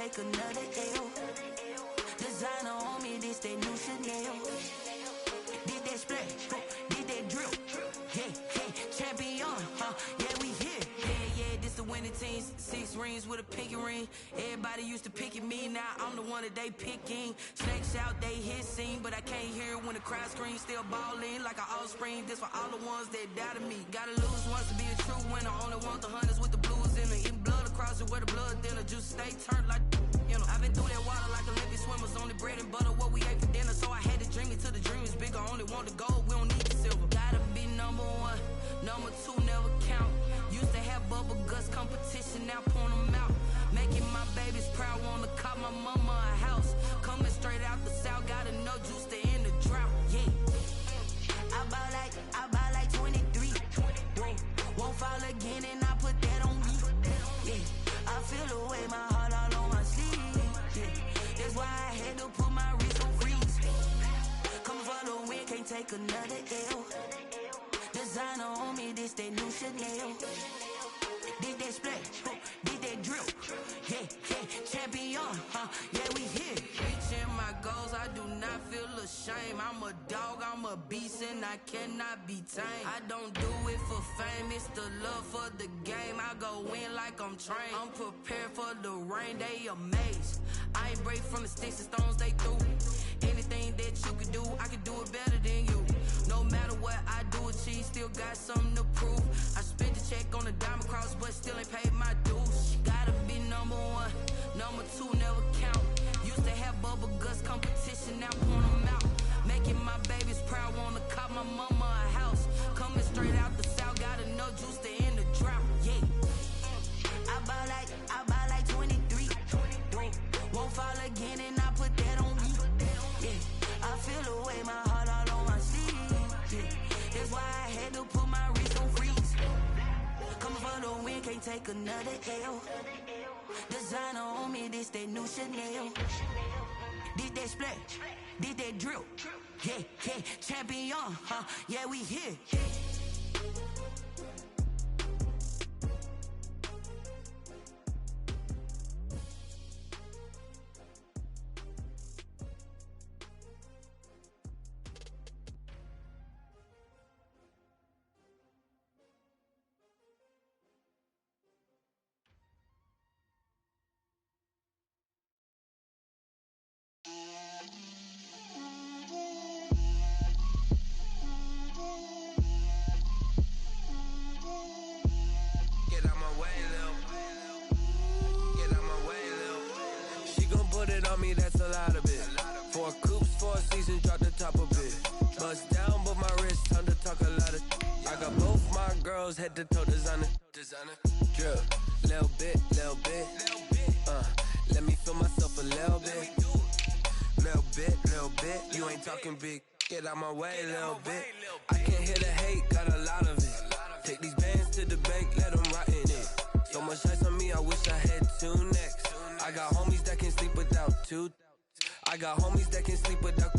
take another L. Designer on me, this that new Chanel. Did that splash, did that drill. Yeah, champion, yeah, we here. Yeah, this the winning team. 6 rings with a pinky ring. Everybody used to pick at me, now I'm the one that they picking. Snakes out, they hissing, but I can't hear when the crowd screams. Still balling like an offspring. This for all the ones that doubted me. Gotta lose once to be a true winner. Only want the hunters with the blues in it. Eating blood across it where the blood thinner. Juice stay turned like, you know. I've been through that water like Olympic swimmers. Only bread and butter, what we ate for dinner. So I had to dream it till the dream is bigger. Only want the gold, we don't need the silver. Gotta be number 1, number 2 never count. Used to have bubble guts competition, now point them out. Making my babies proud, wanna cop my mama a house. Coming straight out the south, gotta know juice to end the drought. Yeah, I buy like 23. Whoa, won't fall again and I put that on me. Yeah, I feel the way, my heart all on my sleeve. Yeah, that's why I had to put my wrist on freeze. Coming for the win, can't take another L. Designer on me, this that new Chanel. Did that splash, did that drill. Yeah, champion, yeah, we here. Reaching my goals, I do not feel ashamed. I'm a dog, I'm a beast, and I cannot be tamed. I don't do it for fame, it's the love for the game. I go in like I'm trained. I'm prepared for the rain, they amazed. I ain't break from the sticks and stones they threw. Anything that you can do, I can do it better than you. No matter what I do, achieve, still got something to prove. I spent the check on the diamond cross, but still ain't paid my dues. Gotta be number 1, number 2 never count. Used to have bubble guts competition, now point them out. Making my babies proud, wanna cop my mama a house. Coming straight out the south, gotta know juice to end the drought. Yeah, I buy like 23. Won't fall again and I put that on me. Yeah, I feel the way, my heart all on my sleeve. Yeah, that's why I had to put my wrist on freeze. Coming for the win, can't take another L. Designer on me, this that new Chanel. Did that splash, did that drill. Yeah, champion, yeah, we here. That's a lot of it. 4 coops, 4 seasons, drop the top of it. Bust down, but my wrist, time to talk a lot of. I got both my girls head to toe designer. Drill, little bit. Let me feel myself a little bit. Little bit. You ain't talking big. Get out my way, little bit. I can't hear the hate, got a lot of it. Take these bands to the bank, let them rot in it. So much ice on me, I wish I had 2 necks. I got homies that can sleep without 2. I got homies that can sleep without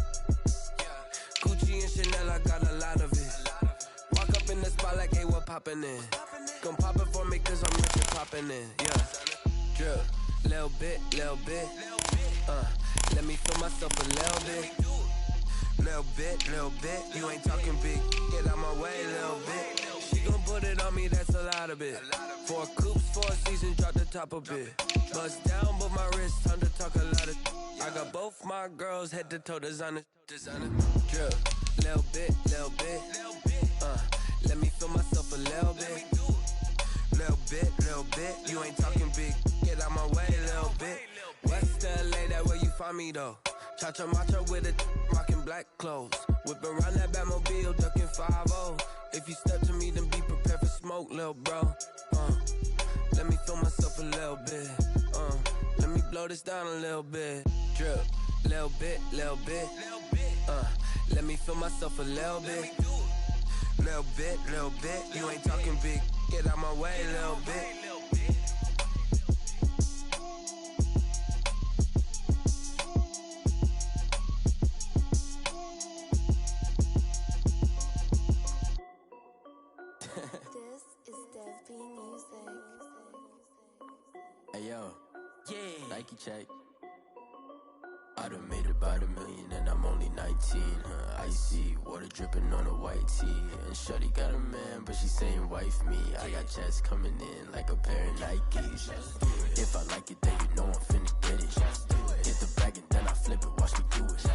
Gucci and Chanel, I got a lot of it. Walk up in the spot like, hey, what poppin' in? Gon' pop it for me cause I'm rich and poppin' in, yeah. Drill, little bit. Let me feel myself a little bit. Little bit. You ain't talking big, get out my way, little bit. She gon' put it on me, that's a lot of it. 4 coops, 4 seasons, drop the top of it. Bust down, but my wrist, time to talk a lot of. I got both my girls head to toe designer. Drill, little bit. Let me feel myself a little bit. Little bit. You ain't talking big, get out my way, little bit. West LA, that where you find me though. Cha-cha matcha with a rockin' black clothes. Whippin' around that Batmobile, duckin' 5-0. If you step to me, then be prepared for smoke, lil' bro. Let me feel myself a little bit. Let me blow this down a little bit. Drip, little bit. Let me feel myself a little bit. Little bit. You ain't talking big. Get out my way, little bit. Yeah, Nike check. I done made about $1 million and I'm only 19. Icy water dripping on a white tee. And shorty got a man, but she saying wife me. I got checks coming in like a pair of Nikes. If I like it, then you know I'm finna get it. Get the bag and then I flip it, watch me do it.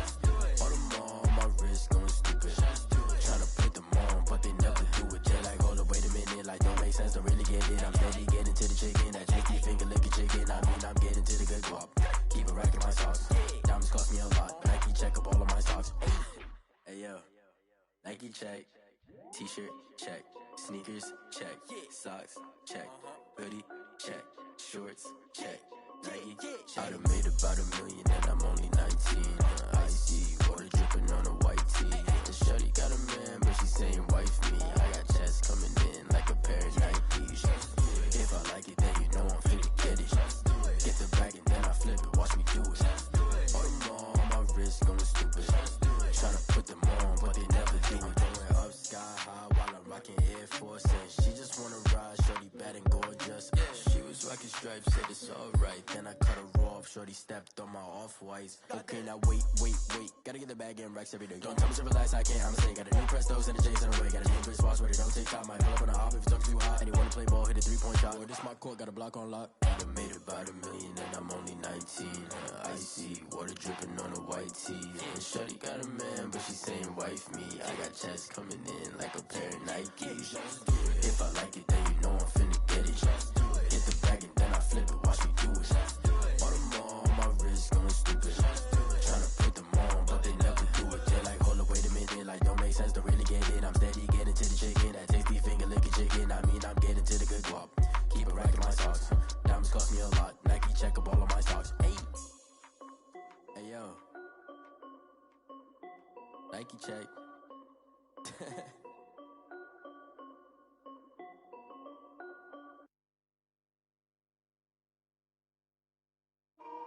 All them all on my wrist going stupid. Tryna put them on, but they never do it. They're like, hold up, wait a minute, like don't make sense, don't really get it. I'm steady getting to the chicken, that tasty finger licking chicken. I mean, I'm getting to the good guap. Keep a rack in my socks. Diamonds cost me a lot. Nike check up all of my stocks. Hey yo, Nike check. T-shirt check. Sneakers check. Socks check. Hoodie check. Shorts check. Nike. I done made about $1 million and I'm only 19. Icy water dripping on a white tee. The shorty got a man, but she saying wife me. I got checks coming in like a pair of Nikes. If I like it, then you know I'm finna get it. Get the bag and then I flip it, watch me do it. All them all on my wrist going stupid. Tryna put them on, but they never do it. Going up sky high while I'm rocking Air Force. And she just wanna ride, shorty bad and gorgeous. She was rocking stripes, said it's alright. Then I cut her off, shorty stepped on my off-whites. Okay, now wait. Gotta get the bag and racks every day. Don't tell me to relax, I can't, I'm saying. Got a new Prestos and a Jason away. Got a new Chris Boss where they don't take time. Might pull up on a hop if it's talking too hot. And you wanna play ball, hit a 3-point shot. Or this my court, got a block on lock. I done made about $1 million and I'm only 19. Icy water dripping on a white tee. And shorty got a man, but she saying wife me. I got checks coming in like a pair of Nikes. If I like it, then you know I'm finna get it. Get the bag and then I flip it, watch me do it. All them all on my wrist going stupid. Tryna put them on, but they never do it. They're like, hold up, wait a minute, like don't make sense, don't really get it. I'm steady getting to the chicken, that tasty finger licking chicken. I mean, I'm getting to the good guap. Keep a rack in my socks. Diamonds cost me a lot. Nike check up all of my stocks. Hey yo, Nike check.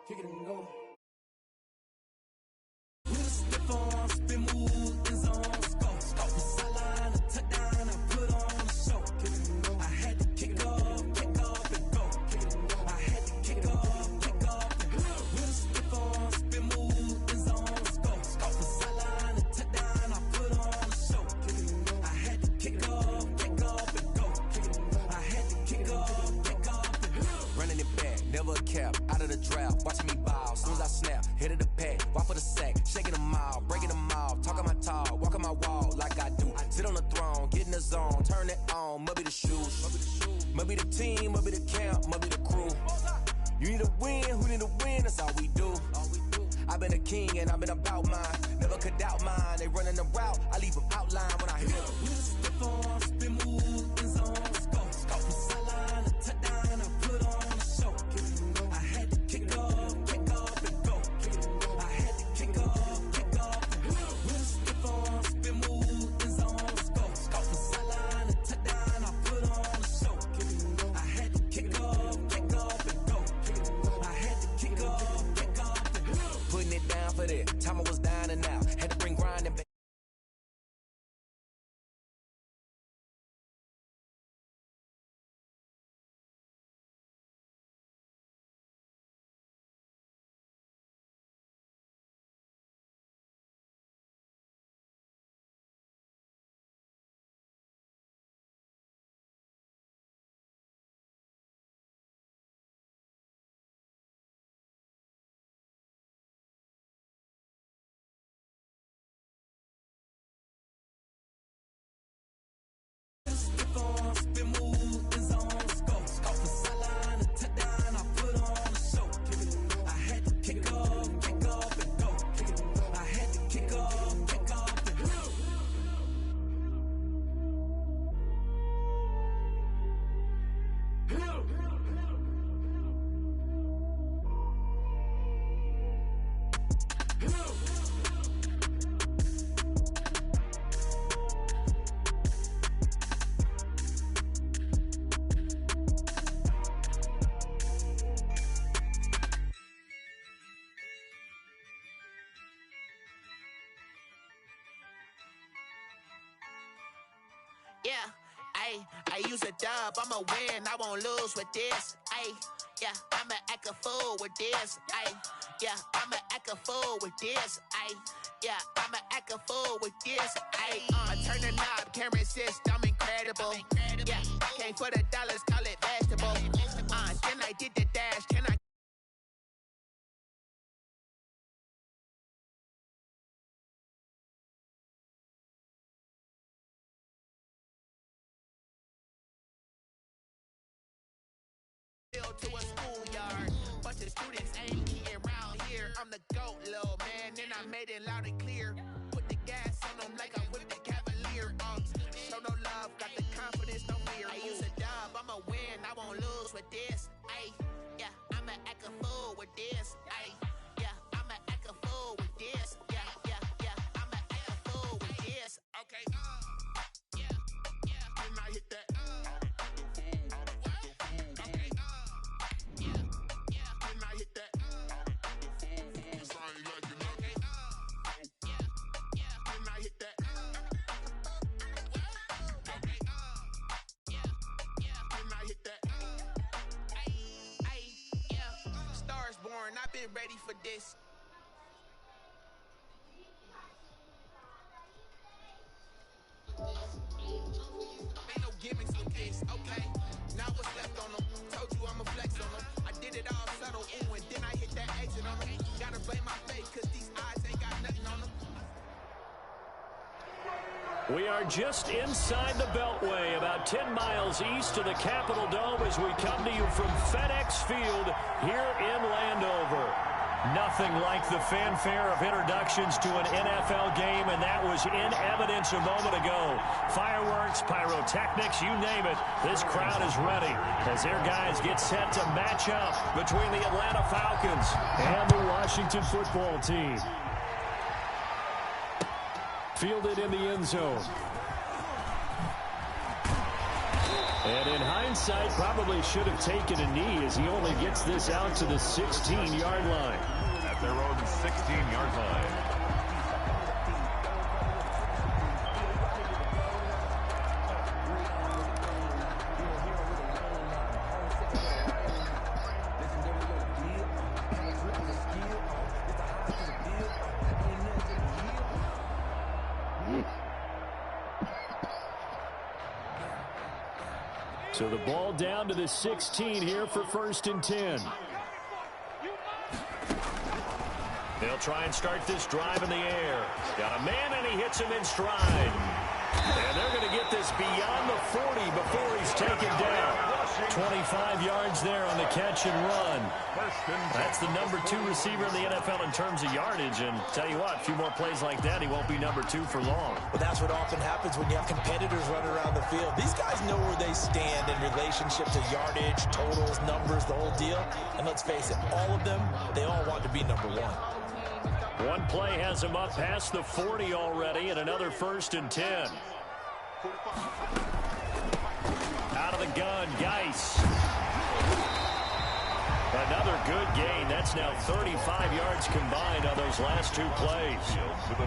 Kick it and go. With a stiff on, spin move, in zone, scope. Sideline, a touchdown, I put on a show. I had to kick off and go. I had to kick off and go. With a stiff on, spin move, in zone, scope. Sideline, a touchdown, I put on a show. I had to kick off and go. I had to kick off and go. Running it back, never a cap, out of the drought, watching me ball, soon as I snap, hit of the pack, walk for the sack, shaking them all, breaking them all, talking my talk, walking my wall like I do, sit on the throne, get in the zone, turn it on, must be the shoes, must be the team, must be the camp, must be the crew, you need a win, who need a win, that's all we do, I've been a king and I've been about mine, never could doubt mine, they running the route, I leave them outline when I hit them. With a stiff on, spin move, in zone, scope. Sideline, a touchdown, I put on a show. I had to kick off and go. I had to kick off and go. With a stiff on, spin move, in zone, scope. Sideline, a touchdown, I put on a show. I had to kick off and go. I had to kick off and go. Putting it down for that, time I was down and out, had to bring grinding back. Stiff on, spin move, in zone, scope. Sideline, a touchdown, I put on a show. I had to kick off and go. I had to kick off and go. Yeah, I used to dub, I'ma win, I won't lose with this. yeah, I'ma act a fool with this, ayy. Yeah, I'ma act a fool with this, ayy. Yeah, I'ma act a fool with this, ayy. Turn the knob, camera assist, I'm incredible. Yeah, came for the dollars, call it vegetable. Then I did the dash, can I? To a schoolyard, bunch of students ain't eating around here. I'm the GOAT, little man, and I made it loud and clear. Put the gas on them like I whipped the Cavalier. Show no love, got the confidence, no fear. I use a dub, I'ma win, I won't lose with this. Ayy, yeah, I'ma act a fool with this. Ayy, yeah, I'ma act a fool with this. Yeah, yeah, yeah, I'ma act a fool with this. Okay, yeah, yeah, and I hit that. I've been ready for this. Ain't no gimmicks with this, okay? Now what's left on them? Told you I'ma flex on them. I did it all subtle, ooh, and then I hit that exit on them. Gotta blame my fate, cause these eyes ain't got nothing on them. We are just inside the Beltway, about 10 miles east of the Capitol Dome as we come to you from FedEx Field here in Landover. Nothing like the fanfare of introductions to an NFL game, and that was in evidence a moment ago. Fireworks, pyrotechnics, you name it. This crowd is ready as their guys get set to match up between the Atlanta Falcons and the Washington football team. Fielded in the end zone. And in hindsight, probably should have taken a knee as he only gets this out to the 16-yard line. At their own 16-yard line. So the ball down to the 16 here for 1st and 10. They'll try and start this drive in the air. Got a man, and he hits him in stride. And they're going to get this beyond the 40 before he's taken down. 25 yards there on the catch and run. That's the number 2 receiver in the NFL in terms of yardage. And tell you what, a few more plays like that, he won't be number 2 for long. Well, that's what often happens when you have competitors running around the field. These guys know where they stand in relationship to yardage, totals, numbers, the whole deal. And let's face it, all of them, they all want to be number 1. One play has him up past the 40 already, and another 1st and 10. Out of the gun, Geis. Another good gain. That's now 35 yards combined on those last 2 plays.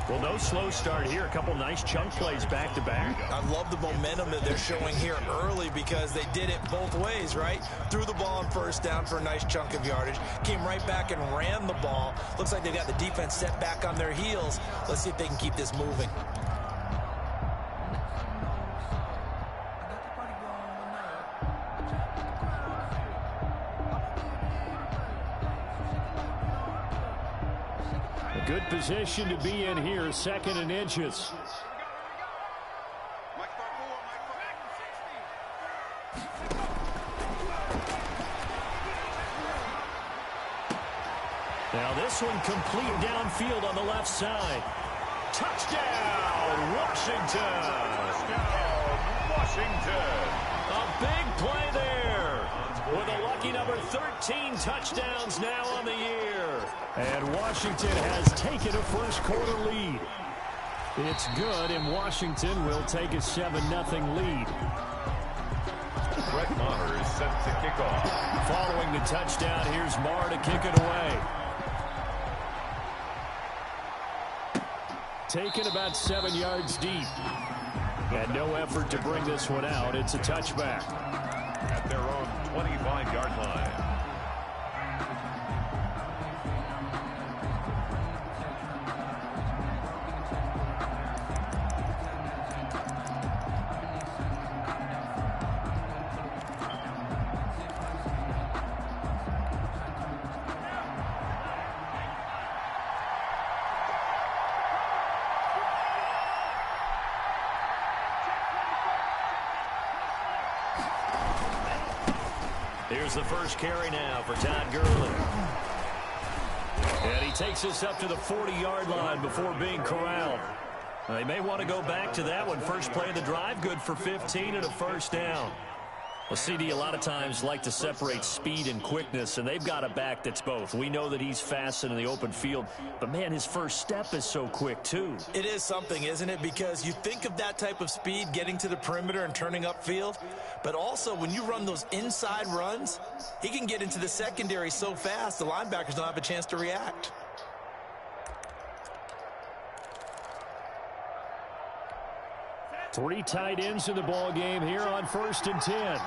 Well, no slow start here. A couple nice chunk plays back-to-back. I love the momentum that they're showing here early because they did it both ways, right? Threw the ball on 1st down for a nice chunk of yardage. Came right back and ran the ball. Looks like they got the defense set back on their heels. Let's see if they can keep this moving. Good position to be in here, 2nd and inches. Now this one complete downfield on the left side. Touchdown, Washington! Touchdown, Washington! A big play there. With a lucky number 13 touchdowns now on the year. And Washington has taken a first-quarter lead. It's good, and Washington will take a 7-0 lead. Brett Maher is set to kick off. Following the touchdown, here's Maher to kick it away. Taken about 7 yards deep. And no effort to bring this one out. It's a touchback. At their own 25-yard line. Here's the first carry now for Todd Gurley. And he takes us up to the 40-yard line before being corralled. They may want to go back to that one. First play of the drive, good for 15 and a first down. Well, CD, a lot of times like to separate speed and quickness, and they've got a back that's both. We know that he's fast in the open field, but, man, his first step is so quick, too. It is something, isn't it? Because you think of that type of speed getting to the perimeter and turning upfield, but also when you run those inside runs, he can get into the secondary so fast the linebackers don't have a chance to react. Three tight ends in the ball game here on 1st and 10.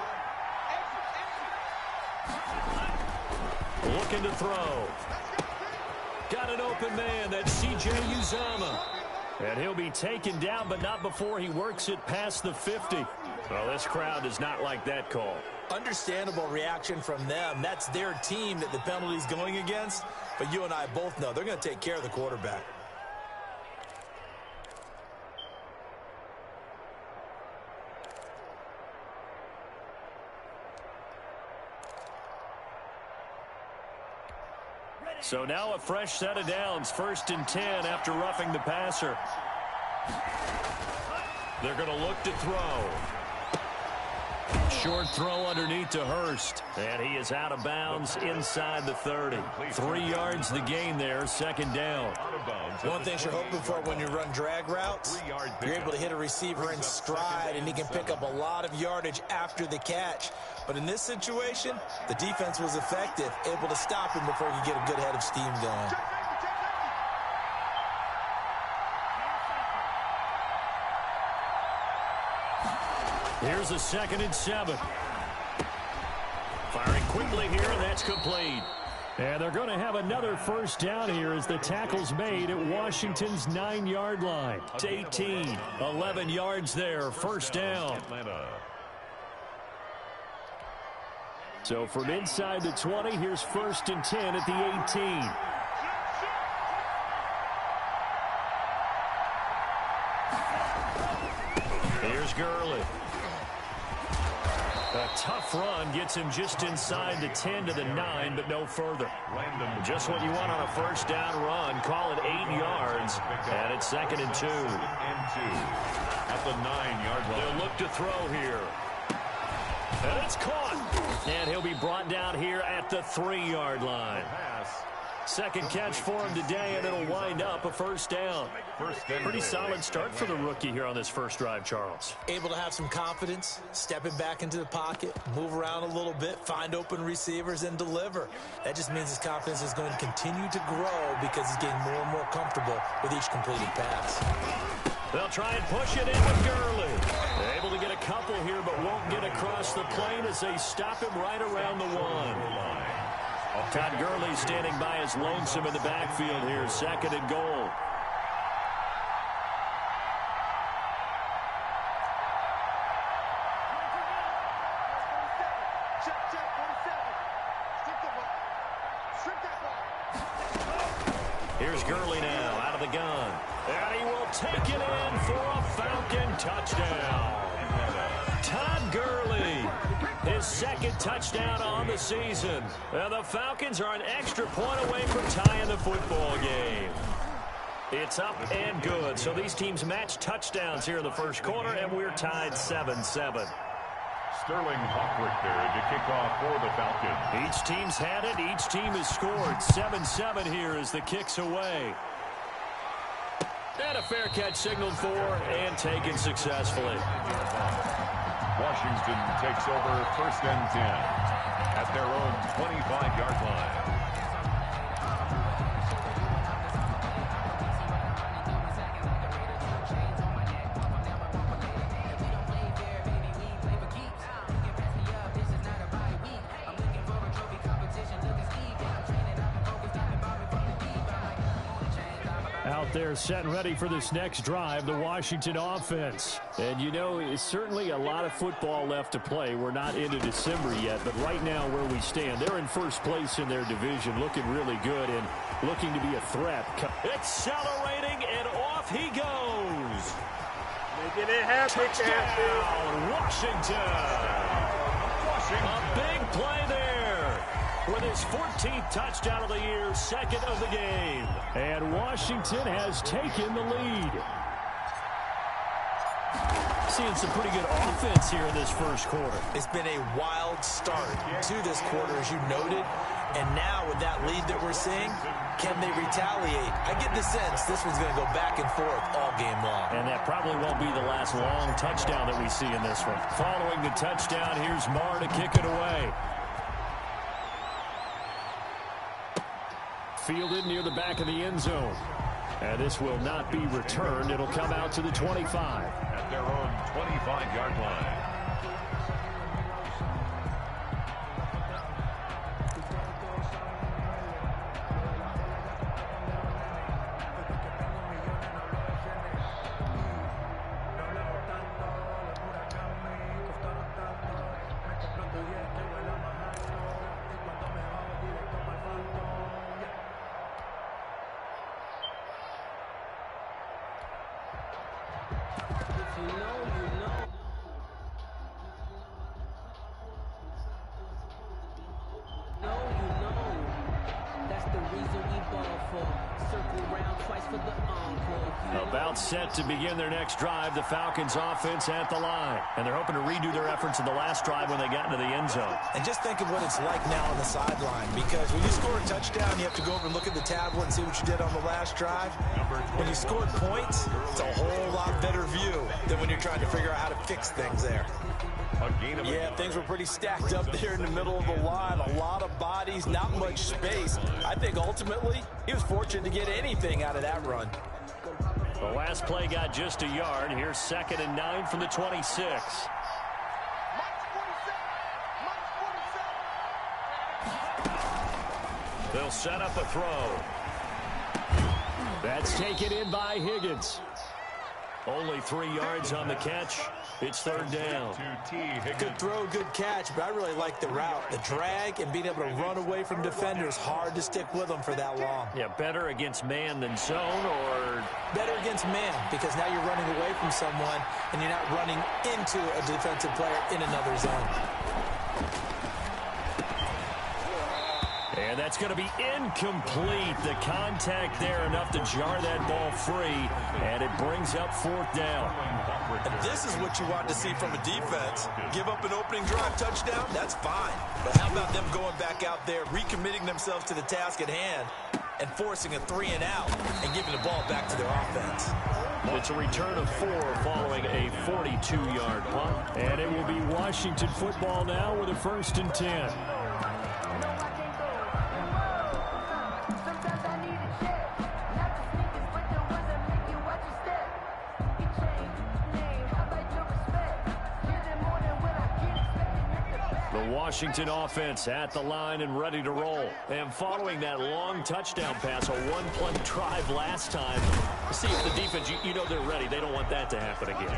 Looking to throw. Got an open man. That's C.J. Uzomah. And he'll be taken down, but not before he works it past the 50. Well, this crowd does not like that call. Understandable reaction from them. That's their team that the penalty's going against. But you and I both know they're going to take care of the quarterback. So now a fresh set of downs, 1st and 10 after roughing the passer. They're going to look to throw. Short throw underneath to Hurst. And he is out of bounds inside the 30. 3 yards the gain there, 2nd down. One thing you're hoping for when you run drag routes, you're able to hit a receiver in stride, and he can pick up a lot of yardage after the catch. But in this situation, the defense was effective, able to stop him before he could get a good head of steam going. Here's a 2nd and 7. Firing quickly here, and that's complete. And they're going to have another first down here as the tackle's made at Washington's 9-yard line. It's 18, 11 yards there, first down. So from inside the 20, here's 1st and 10 at the 18. Here's Gurley. A tough run gets him just inside the 10 to the 9, but no further. Just what you want on a first down run. Call it 8 yards, and it's 2nd and 2. At the 9-yard line. They'll look to throw here. And it's caught. And he'll be brought down here at the 3-yard line. Second catch for him today, and it'll wind up a first down. Pretty solid start for the rookie here on this first drive, Charles. Able to have some confidence, stepping back into the pocket, move around a little bit, find open receivers, and deliver. That just means his confidence is going to continue to grow because he's getting more and more comfortable with each completed pass. They'll try and push it in with Gurley. They're able to get a couple here, but won't get across the plane as they stop him right around the 1. Todd Gurley standing by as lonesome in the backfield here, 2nd and goal. Here's Gurley now out of the gun. And he will take it in for a Falcon touchdown. Todd Gurley, his 2nd touchdown on the season. And the Falcons are an extra point away from tying the football game. It's up and good. So these teams match touchdowns here in the first quarter, and we're tied 7-7. Sterling Hawkrichter to kick off for the Falcons. Each team's had it. Each team has scored. 7-7 here as the kick's away. And a fair catch signaled for and taken successfully. Washington takes over 1st and 10 at their own 25-yard line. Out there set and ready for this next drive, the Washington offense. And you know, it's certainly a lot of football left to play. We're not into December yet, but right now where we stand, they're in first place in their division, looking really good and looking to be a threat. Accelerating, and off he goes. Making it happen, Touchdown, Washington. A big play there his 14th touchdown of the year, second of the game. And Washington has taken the lead. Seeing some pretty good offense here in this first quarter. It's been a wild start to this quarter, as you noted. And now with that lead that we're seeing, can they retaliate? I get the sense this one's going to go back and forth all game long. And that probably won't be the last long touchdown that we see in this one. Following the touchdown, here's Marr to kick it away. Fielded near the back of the end zone. And this will not be returned. It'll come out to the 25. At their own 25-yard line. About set to begin their next drive, the Falcons offense at the line. And they're hoping to redo their efforts in the last drive when they got into the end zone. And just think of what it's like now on the sideline, because when you score a touchdown, you have to go over and look at the tablet and see what you did on the last drive. When you scored points, it's a whole lot better view than when you're trying to figure out how to fix things there. Yeah, things were pretty stacked up there in the middle of the line. A lot of bodies, not much space. I think ultimately he was fortunate to get anything out of that run. The last play got just a yard. Here's 2nd and 9 from the 26. They'll set up a throw. That's taken in by Higgins. Only 3 yards on the catch. It's 3rd down. Good throw, good catch, but I really like the route. The drag and being able to run away from defenders, hard to stick with them for that long. Yeah, better against man than zone, or? Better against man, because now you're running away from someone and you're not running into a defensive player in another zone. And that's going to be incomplete. The contact there enough to jar that ball free, and it brings up 4th down. And this is what you want to see from a defense. Give up an opening drive touchdown, that's fine. But how about them going back out there, recommitting themselves to the task at hand, and forcing a 3-and-out and giving the ball back to their offense. It's a return of 4 following a 42-yard punt. And it will be Washington football now with a 1st and 10. Washington offense at the line and ready to roll. And following that long touchdown pass, a 1-play drive last time, see if the defense, you know they're ready. They don't want that to happen again.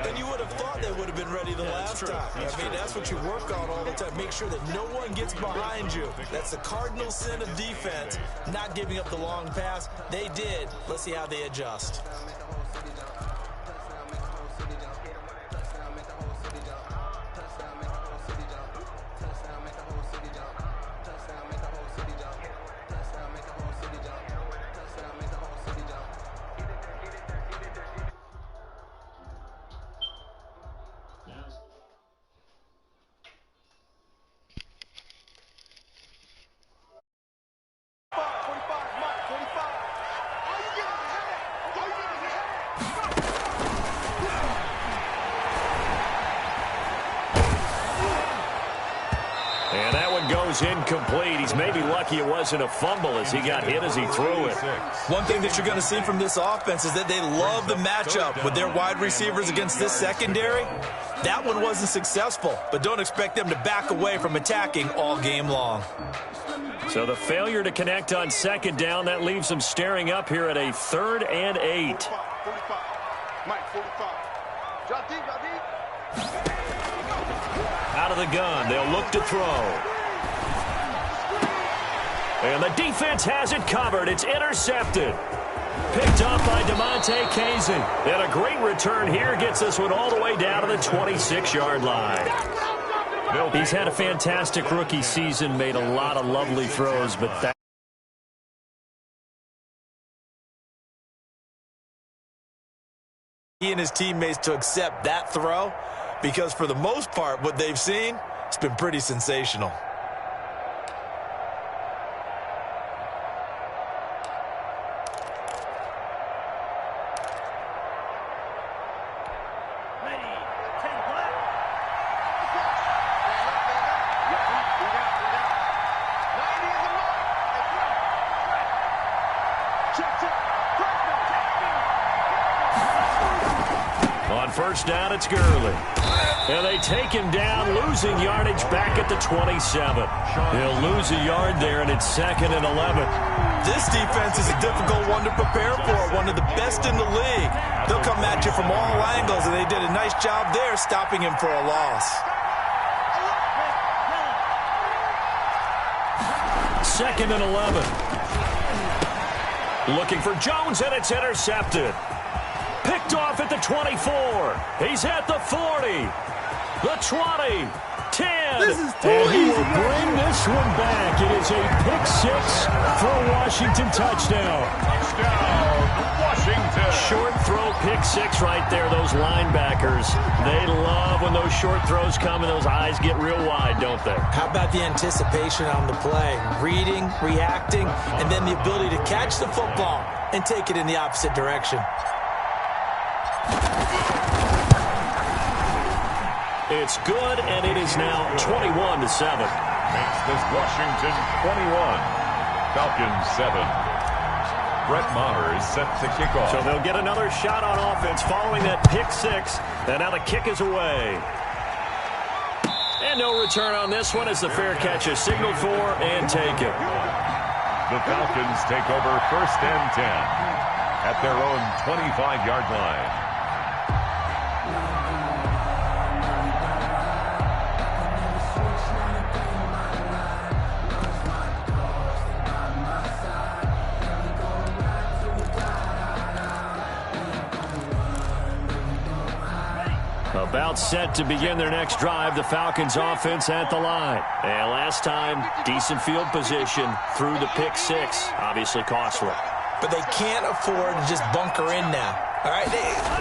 And you would have thought they would have been ready the last time. I mean, that's what you work on all the time. Make sure that no one gets behind you. That's the cardinal sin of defense, not giving up the long pass. They did. Let's see how they adjust. Incomplete. He's maybe lucky it wasn't a fumble as he got hit as he threw it. One thing that you're going to see from this offense is that they love the matchup with their wide receivers against this secondary. That one wasn't successful, but don't expect them to back away from attacking all game long. So the failure to connect on 2nd down, that leaves them staring up here at a 3rd and 8. Out of the gun, they'll look to throw. And the defense has it covered. It's intercepted. Picked up by DeMonte Kazin. And a great return here gets this one all the way down to the 26-yard line. He's had a fantastic rookie season, made a lot of lovely throws, but that he and his teammates to accept that throw, because for the most part, what they've seen, it's been pretty sensational. On first down, it's Gurley. And they take him down, losing yardage back at the 27. He'll lose a yard there, and it's 2nd and 11. This defense is a difficult one to prepare for, one of the best in the league. They'll come at you from all angles, and they did a nice job there stopping him for a loss. 2nd and 11. Looking for Jones, and it's intercepted. Picked off at the 24. He's at the 40. The 20. 10. And he will bring this one back. It is a pick-6 for a Washington touchdown. Washington. Short throw pick-6 right there. Those linebackers, they love when those short throws come and those eyes get real wide, don't they? How about the anticipation on the play? Reading, reacting, and then the ability to catch the football and take it in the opposite direction. It's good, and it is now 21-7. Makes this Washington 21. Falcons 7. Brett Maher is set to kick off. So they'll get another shot on offense following that pick-6, and now the kick is away. And no return on this one as the fair catch is signaled for and taken. The Falcons take over 1st and 10 at their own 25-yard line. About set to begin their next drive, the Falcons offense at the line. And last time, decent field position through the pick-6. Obviously costly. But they can't afford to just bunker in now. All right,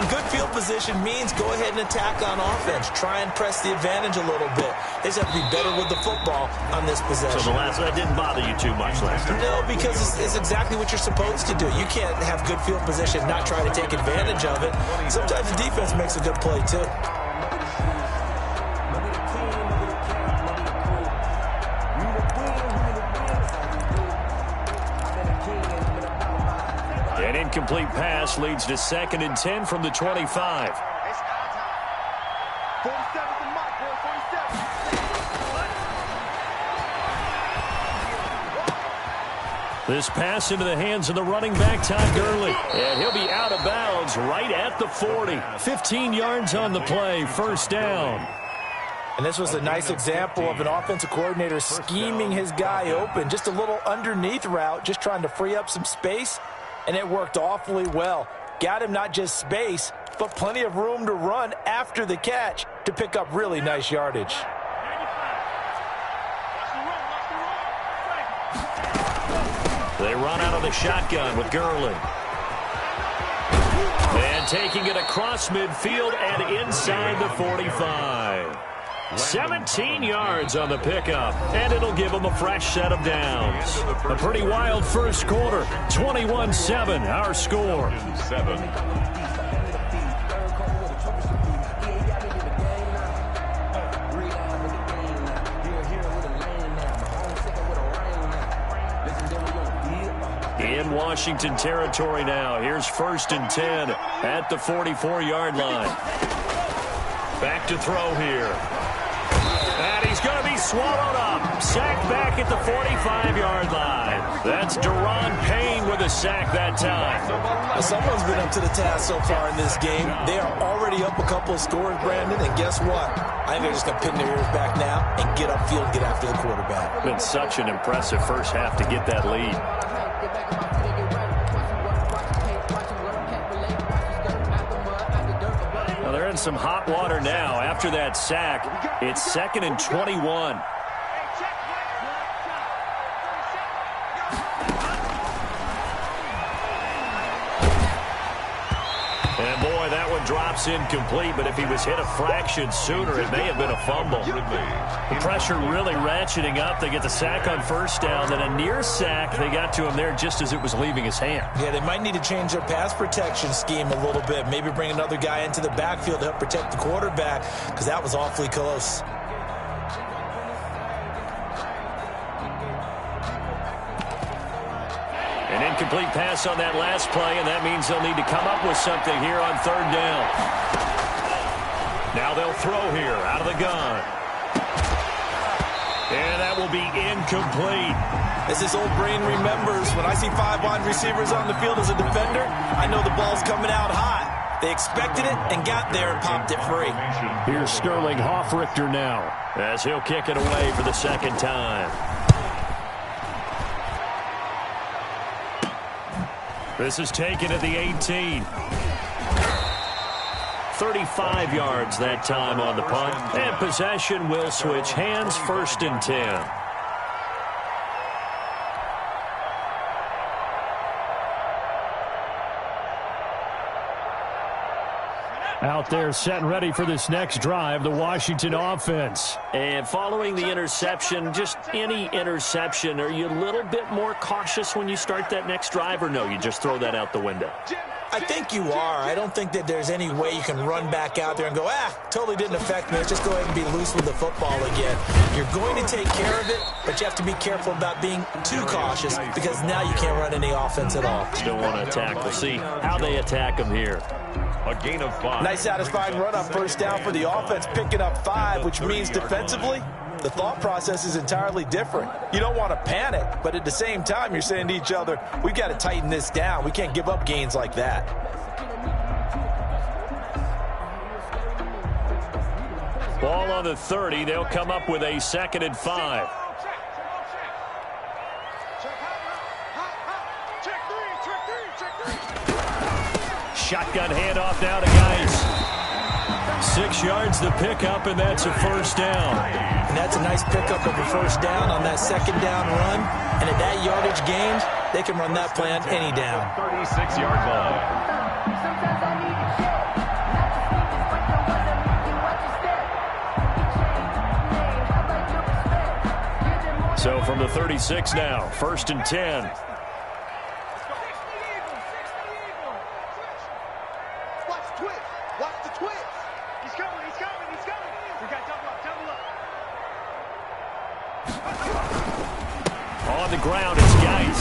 good field position means go ahead and attack on offense. Try and press the advantage a little bit. They just have to be better with the football on this possession. So that didn't bother you too much last time? No, because it's exactly what you're supposed to do. You can't have good field position and not try to take advantage of it. Sometimes the defense makes a good play, too. An incomplete pass leads to 2nd and 10 from the 25. This pass into the hands of the running back, Todd Gurley. And he'll be out of bounds right at the 40. 15 yards on the play, 1st down. And this was a nice example of an offensive coordinator scheming his guy open. Just a little underneath route, just trying to free up some space. And it worked awfully well. Got him not just space, but plenty of room to run after the catch to pick up really nice yardage. They run out of the shotgun with Gurley. And taking it across midfield and inside the 45. 17 yards on the pickup, and it'll give them a fresh set of downs. A pretty wild first quarter. 21-7, our score. 7. In Washington territory now. Here's 1st and 10 at the 44-yard line. Back to throw here. And he's going to be swallowed up. Sacked back at the 45-yard line. That's Deron Payne with a sack that time. Well, someone's been up to the task so far in this game. They are already up a couple of scores, Brandon, and guess what? I think they're just going to pin their ears back now and get upfield and get after the quarterback. Been such an impressive first half to get that lead. Well, they're in in some hot water now. After that sack, it's 2nd and 21. And boy, that one drops incomplete, but if he was hit a fraction sooner, it may have been a fumble. The pressure really ratcheting up. They get the sack on first down, then a near sack. They got to him there just as it was leaving his hand. Yeah, they might need to change their pass protection scheme a little bit. Maybe bring another guy into the backfield to help protect the quarterback, because that was awfully close. An incomplete pass on that last play, and that means they'll need to come up with something here on 3rd down. Now they'll throw here out of the gun. And that will be incomplete. As his old brain remembers, when I see 5 wide receivers on the field as a defender, I know the ball's coming out hot. They expected it and got there and popped it free. Here's Sterling Hoffrichter now as he'll kick it away for the 2nd time. This is taken at the 18. 35 yards that time on the punt. And possession will switch hands, 1st and 10. Out there set and ready for this next drive, the Washington offense. And following the interception, just any interception, are you a little bit more cautious when you start that next drive, or no, you just throw that out the window? I think you are. I don't think that there's any way you can run back out there and go, totally didn't affect me. Let's just go ahead and be loose with the football again. You're going to take care of it, but you have to be careful about being too cautious, because now you can't run any offense at all. Still want to attack. We'll see how they attack them here. A gain of 5. Nice satisfying run on first down for the offense, picking up 5, which means defensively, the thought process is entirely different. You don't want to panic, but at the same time, you're saying to each other, we've got to tighten this down. We can't give up gains like that. Ball on the 30. They'll come up with a 2nd and 5. Shotgun handoff now to Geis. 6 yards to pick up, and that's a 1st down. And that's a nice pickup of a 1st down on that 2nd down run. And at that yardage gained, they can run that play on any down. 36-yard line. So from the 36 now, 1st and 10. On the ground, it's Geis.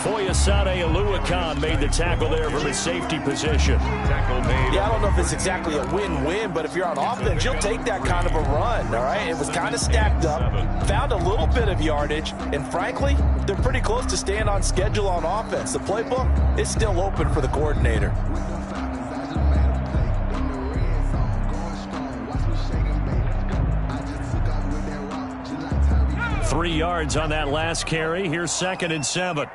Foyesade Aluakan made the tackle there from his safety position. Tackle made. Yeah, I don't know if it's exactly a win-win, but if you're on offense, you'll take that kind of a run, all right? It was kind of stacked up, found a little bit of yardage, and frankly, they're pretty close to staying on schedule on offense. The playbook is still open for the coordinator. 3 yards on that last carry. Here's 2nd and 7.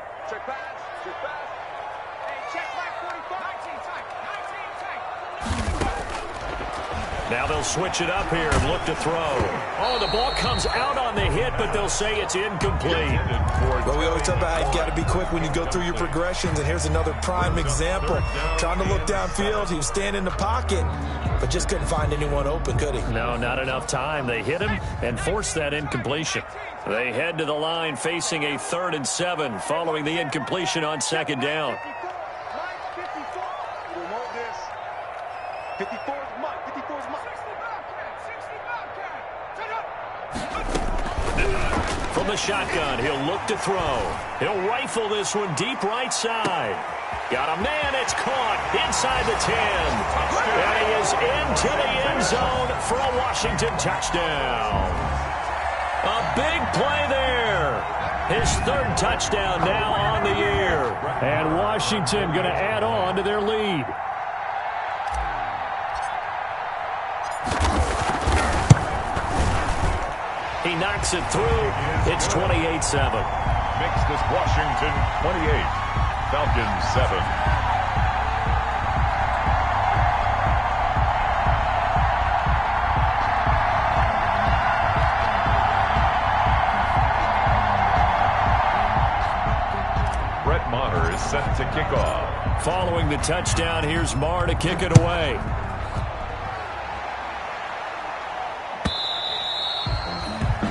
Now they'll switch it up here and look to throw. Oh, the ball comes out on the hit, but they'll say it's incomplete. Well, we always talk about how you've got to be quick when you go through your progressions, and here's another prime example. Trying to look downfield, he was standing in the pocket, but just couldn't find anyone open, could he? No, not enough time. They hit him and forced that incompletion. They head to the line facing a 3rd and 7 following the incompletion on 2nd down. From the shotgun, he'll look to throw. He'll rifle this one deep right side. Got a man, it's caught inside the 10. And he is into the end zone for a Washington touchdown. A big play there. His 3rd touchdown now on the year. And Washington going to add on to their lead. He knocks it through. It's 28-7. Makes this Washington 28, Falcons 7. set to kick off. Following the touchdown, here's Marr to kick it away.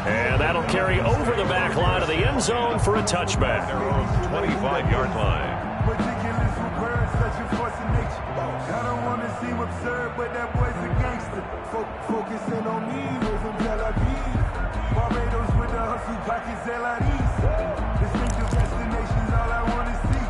And that'll carry over the back line of the end zone for a touchback. Their own 25-yard line. Ridiculous with words, such a force of nature. I don't want to seem absurd, but that boy's a gangster. Focusing on me, we're from Tel Aviv. Barbados with the hustle pockets, LIDs. Distinctive destinations, all I want to see.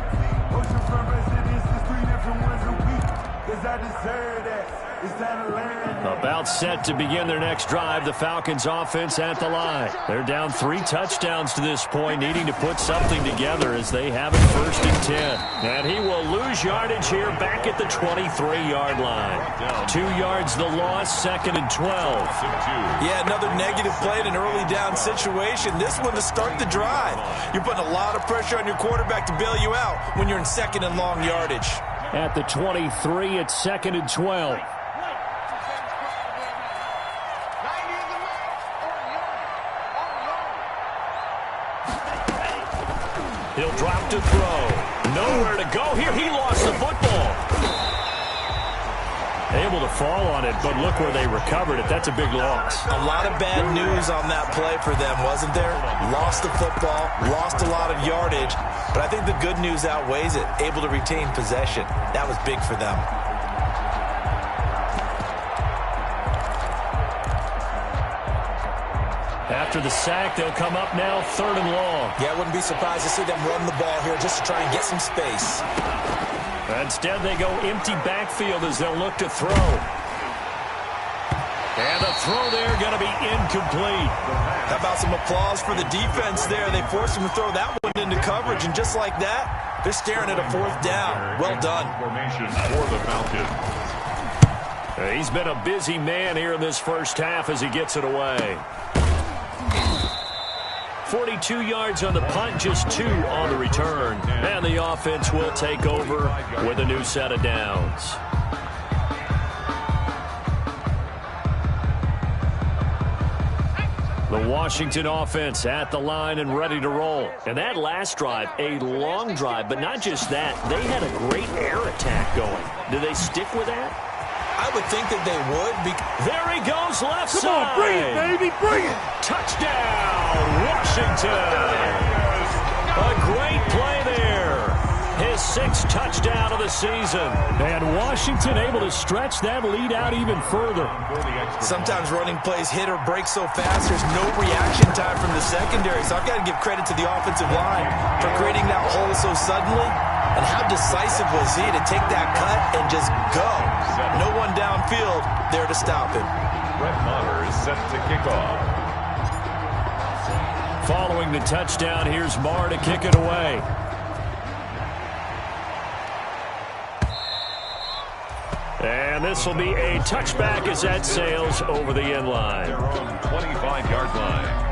Oceanfront residences, 3 different ones a week. Cause I deserve that. It's time to learn. About set to begin their next drive, the Falcons offense at the line. They're down 3 touchdowns to this point, needing to put something together as they have it 1st and 10. And he will lose yardage here back at the 23-yard line. 2 yards the loss, 2nd and 12. Yeah, another negative play in an early down situation. This one to start the drive. You're putting a lot of pressure on your quarterback to bail you out when you're in 2nd and long yardage. At the 23, it's 2nd and 12. He'll drop to throw. Nowhere to go here. He lost the football. Able to fall on it, but look where they recovered it. That's a big loss. A lot of bad news on that play for them, wasn't there? Lost the football, lost a lot of yardage, but I think the good news outweighs it. Able to retain possession. That was big for them. After the sack, they'll come up now 3rd and long. Yeah, I wouldn't be surprised to see them run the ball here just to try and get some space. Instead, they go empty backfield as they'll look to throw. And the throw there going to be incomplete. How about some applause for the defense there? They forced him to throw that one into coverage, and just like that, they're staring at a 4th down. Well done. Formation for the Falcons. He's been a busy man here in this first half as he gets it away. 42 yards on the punt, just 2 on the return. And the offense will take over with a new set of downs. The Washington offense at the line and ready to roll. And that last drive, a long drive, but not just that. They had a great air attack going. Do they stick with that? I would think that they would. There he goes, left side. Come on, bring it, baby, bring it. Touchdown, Washington. A great play there. His 6th touchdown of the season. And Washington able to stretch that lead out even further. Sometimes running plays hit or break so fast, there's no reaction time from the secondary. So I've got to give credit to the offensive line for creating that hole so suddenly. And how decisive was he to take that cut and just go? No one downfield there to stop him. Brett Maher is set to kick off. Following the touchdown, here's Marr to kick it away. And this will be a touchback as that sails over the end line. Their own 25-yard line.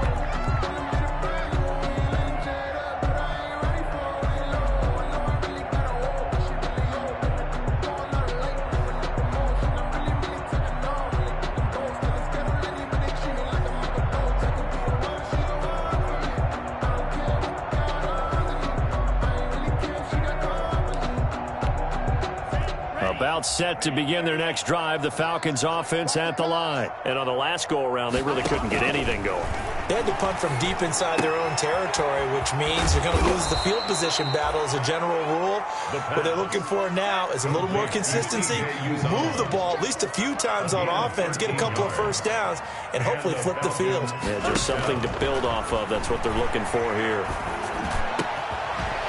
About set to begin their next drive, the Falcons offense at the line. And on the last go-around, they really couldn't get anything going. They had to punt from deep inside their own territory, which means they're going to lose the field position battle as a general rule. What they're looking for now is a little more consistency, move the ball at least a few times on offense, get a couple of first downs, and hopefully flip the field. Yeah, just something to build off of. That's what they're looking for here.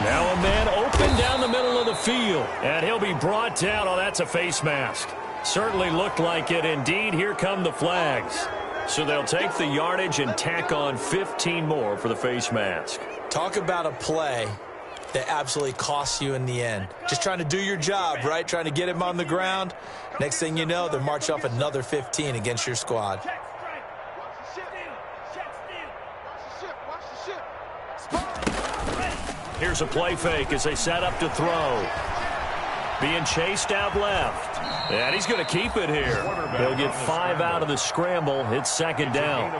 Now a man open down the middle of the field. And he'll be brought down. Oh, that's a face mask. Certainly looked like it. Indeed, here come the flags. So they'll take the yardage and tack on 15 more for the face mask. Talk about a play that absolutely costs you in the end. Just trying to do your job, right? Trying to get him on the ground. Next thing you know, they're marching off another 15 against your squad. Here's a play fake as they set up to throw. Being chased out left. And he's going to keep it here. They'll get 5 out of the scramble. It's 2nd down.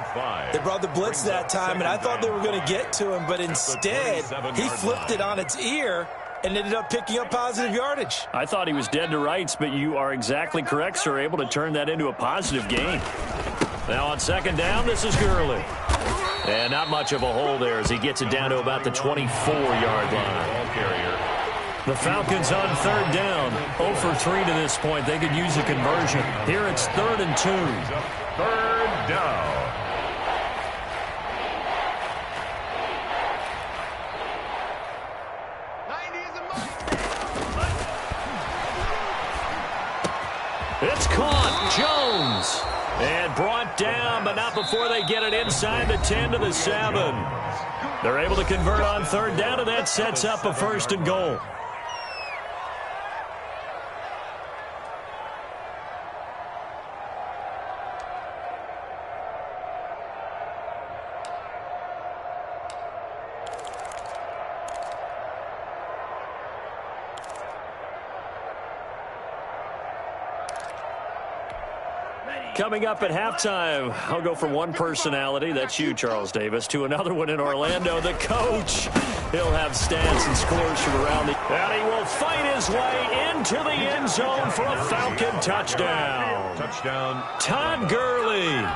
They brought the blitz that time, and I thought they were going to get to him, but instead he flipped it on its ear and ended up picking up positive yardage. I thought he was dead to rights, but you are exactly correct, sir. Able to turn that into a positive gain. Now on second down, this is Gurley. And not much of a hole there as he gets it down to about the 24-yard line. The Falcons on third down. 0 for 3 to this point. They could use a conversion. Here it's 3rd and 2. Third down. It's caught. Jones. And brought down, but not before they get it inside the 10 to the 7. They're able to convert on third down, and that sets up a 1st and goal. Coming up at halftime, I'll go from one personality, that's you, Charles Davis, to another one in Orlando, the coach. He'll have stats and scores from around the... And he will fight his way into the end zone for a Falcon touchdown. Todd Gurley.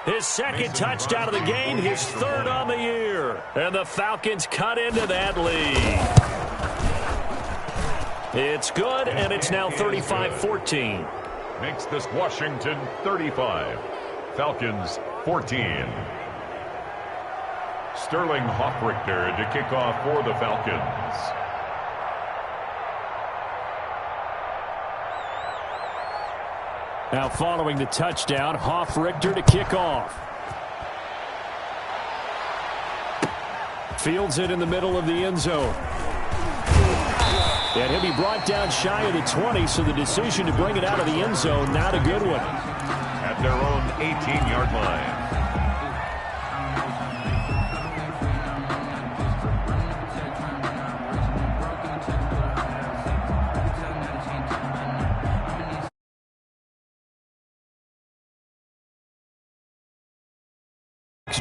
His 2nd touchdown of the game, his 3rd on the year. And the Falcons cut into that lead. It's good, and it's now 35-14. Makes this Washington 35. Falcons 14. Sterling Hoffrichter to kick off for the Falcons. Now following the touchdown, Hoffrichter to kick off. Fields it in the middle of the end zone. And he'll be brought down shy of the 20, so the decision to bring it out of the end zone, not a good one. At their own 18-yard line.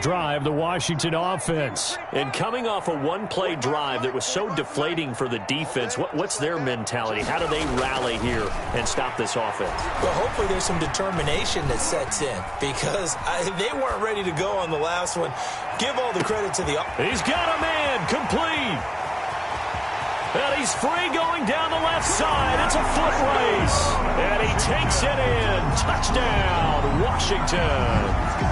Drive, the Washington offense. And coming off a one-play drive that was so deflating for the defense, what's their mentality? How do they rally here and stop this offense? Well, hopefully there's some determination that sets in because they weren't ready to go on the last one. Give all the credit to the... He's got a man, complete. And he's free going down the left side. It's a foot race. And he takes it in. Touchdown, Washington.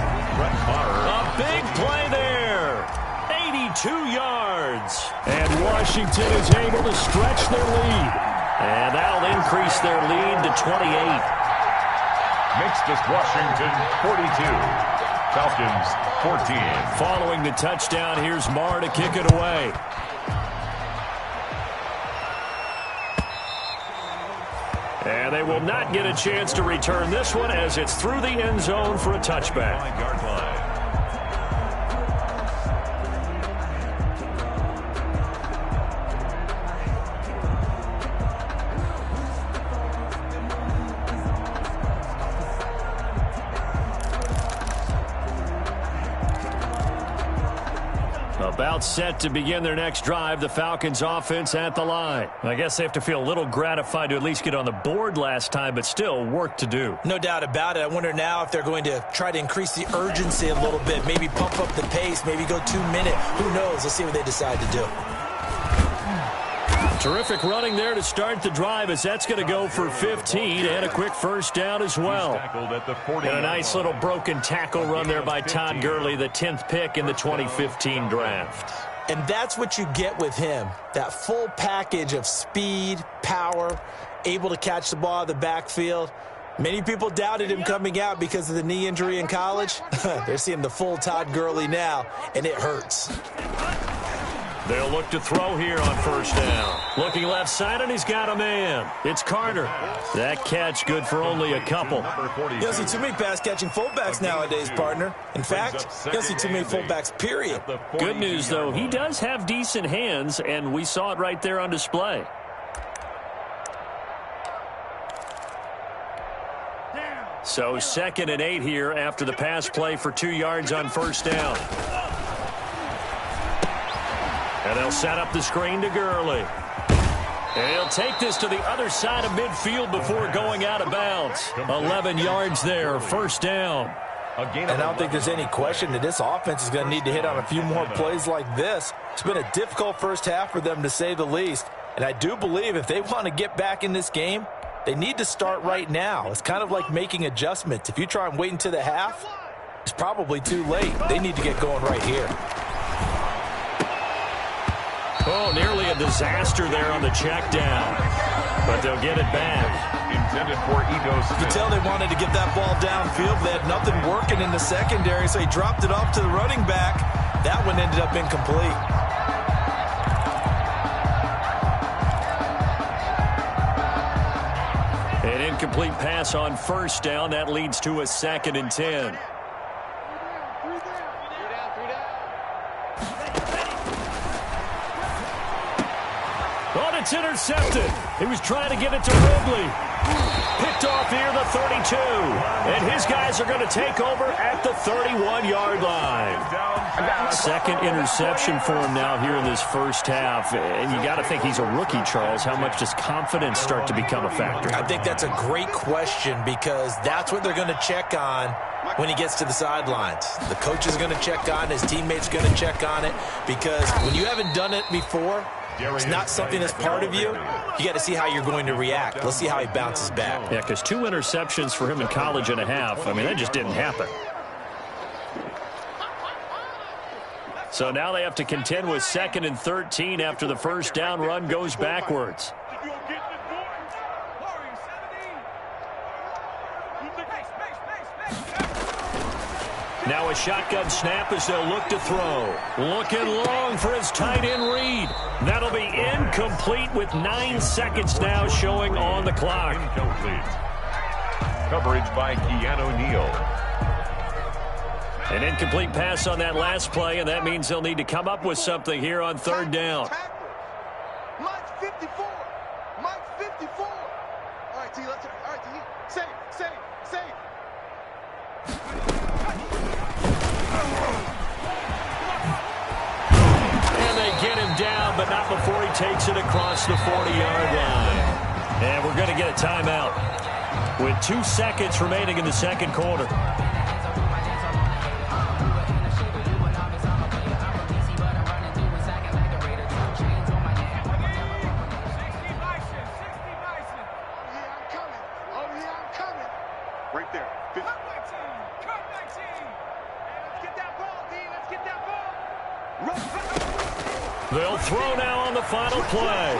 A big play there. 82 yards. And Washington is able to stretch their lead. And that'll increase their lead to 28. Makes this Washington 42. Falcons 14. Following the touchdown, here's Marr to kick it away. And they will not get a chance to return this one as it's through the end zone for a touchback. Yard line. About set to begin their next drive, the Falcons offense at the line. I guess they have to feel a little gratified to at least get on the board last time, but still work to do. No doubt about it. I wonder now if they're going to try to increase the urgency a little bit, maybe pump up the pace, maybe go 2-minute. Who knows? Let's see what they decide to do. Terrific running there to start the drive as that's going to go for 15 and a quick first down as well. And a nice little broken tackle run there by Todd Gurley, the 10th pick in the 2015 draft. And that's what you get with him, that full package of speed, power, able to catch the ball out of the backfield. Many people doubted him coming out because of the knee injury in college. They're seeing the full Todd Gurley now, and it hurts. They'll look to throw here on first down. Looking left side, and he's got a man. It's Carter. That catch good for only a couple. You don't see too many pass-catching fullbacks nowadays, partner. In fact, you don't see too many fullbacks, period. Good news, though, he does have decent hands, and we saw it right there on display. So 2nd and 8 here after the pass play for 2 yards on first down. And they'll set up the screen to Gurley. And he'll take this to the other side of midfield before going out of bounds. 11 yards there, first down. And I don't think there's any question that this offense is going to need to hit on a few more plays like this. It's been a difficult first half for them, to say the least. And I do believe if they want to get back in this game, they need to start right now. It's kind of like making adjustments. If you try and wait until the half, it's probably too late. They need to get going right here. Oh, nearly a disaster there on the check down. But they'll get it back. Intended for Edo Smith. You could tell they wanted to get that ball downfield. They had nothing working in the secondary, so he dropped it off to the running back. That one ended up incomplete. An incomplete pass on first down. That leads to a 2nd and 10. Oh, it's intercepted. He was trying to get it to Ridley. Picked off near the 32. And his guys are going to take over at the 31-yard line. Second interception for him now here in this first half. And you got to think he's a rookie, Charles. How much does confidence start to become a factor? I think that's a great question, because that's what they're going to check on when he gets to the sidelines. The coach is going to check on it. His teammates are going to check on it, because when you haven't done it before, it's not something that's part of you. You got to see how you're going to react. Let's see how he bounces back. Yeah, because 2 interceptions for him in college and a half. I mean, that just didn't happen. So now they have to contend with 2nd and 13 after the first down run goes backwards. Now a shotgun snap as they'll look to throw. Looking long for his tight end Reed. That'll be incomplete with 9 seconds now showing on the clock. Incomplete. Coverage by Keanu Neal. An incomplete pass on that last play, and that means they'll need to come up with something here on 3rd down. Mike's 54. Mike's 54. All right, T, let's. All right, T. Save. And they get him down, but not before he takes it across the 40-yard line. And we're going to get a timeout with 2 seconds remaining in the second quarter. Right there. Cut 19. Let's get that ball, D. Let's get that ball. They'll throw now on the final play.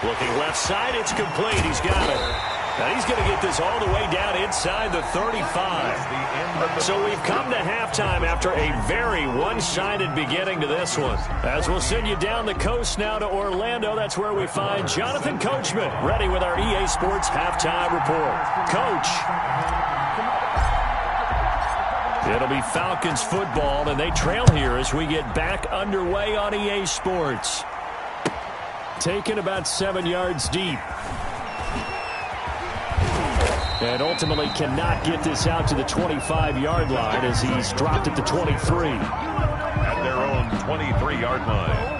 Looking left side, it's complete. He's got it. Now he's going to get this all the way down inside the 35. So we've come to halftime after a very one-sided beginning to this one. As we'll send you down the coast now to Orlando, that's where we find Jonathan Coachman ready with our EA Sports halftime report. Coach. It'll be Falcons football, and they trail here as we get back underway on EA Sports. Taken about 7 yards deep. And ultimately cannot get this out to the 25-yard line as he's dropped at the 23. At their own 23-yard line.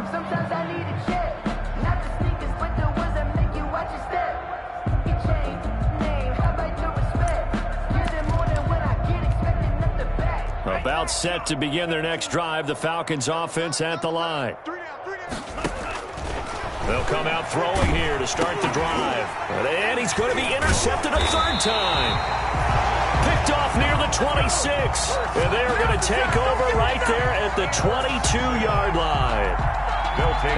Sometimes I need a check. Not the sneakers, but the ones that make you watch your step. You change name, how about your respect? Give them more than what I get, expecting nothing back. About set to begin their next drive, the Falcons offense at the line. They'll come out throwing here to start the drive. And he's going to be intercepted a 3rd time. Picked off near the 26. And they're going to take over right there at the 22-yard line.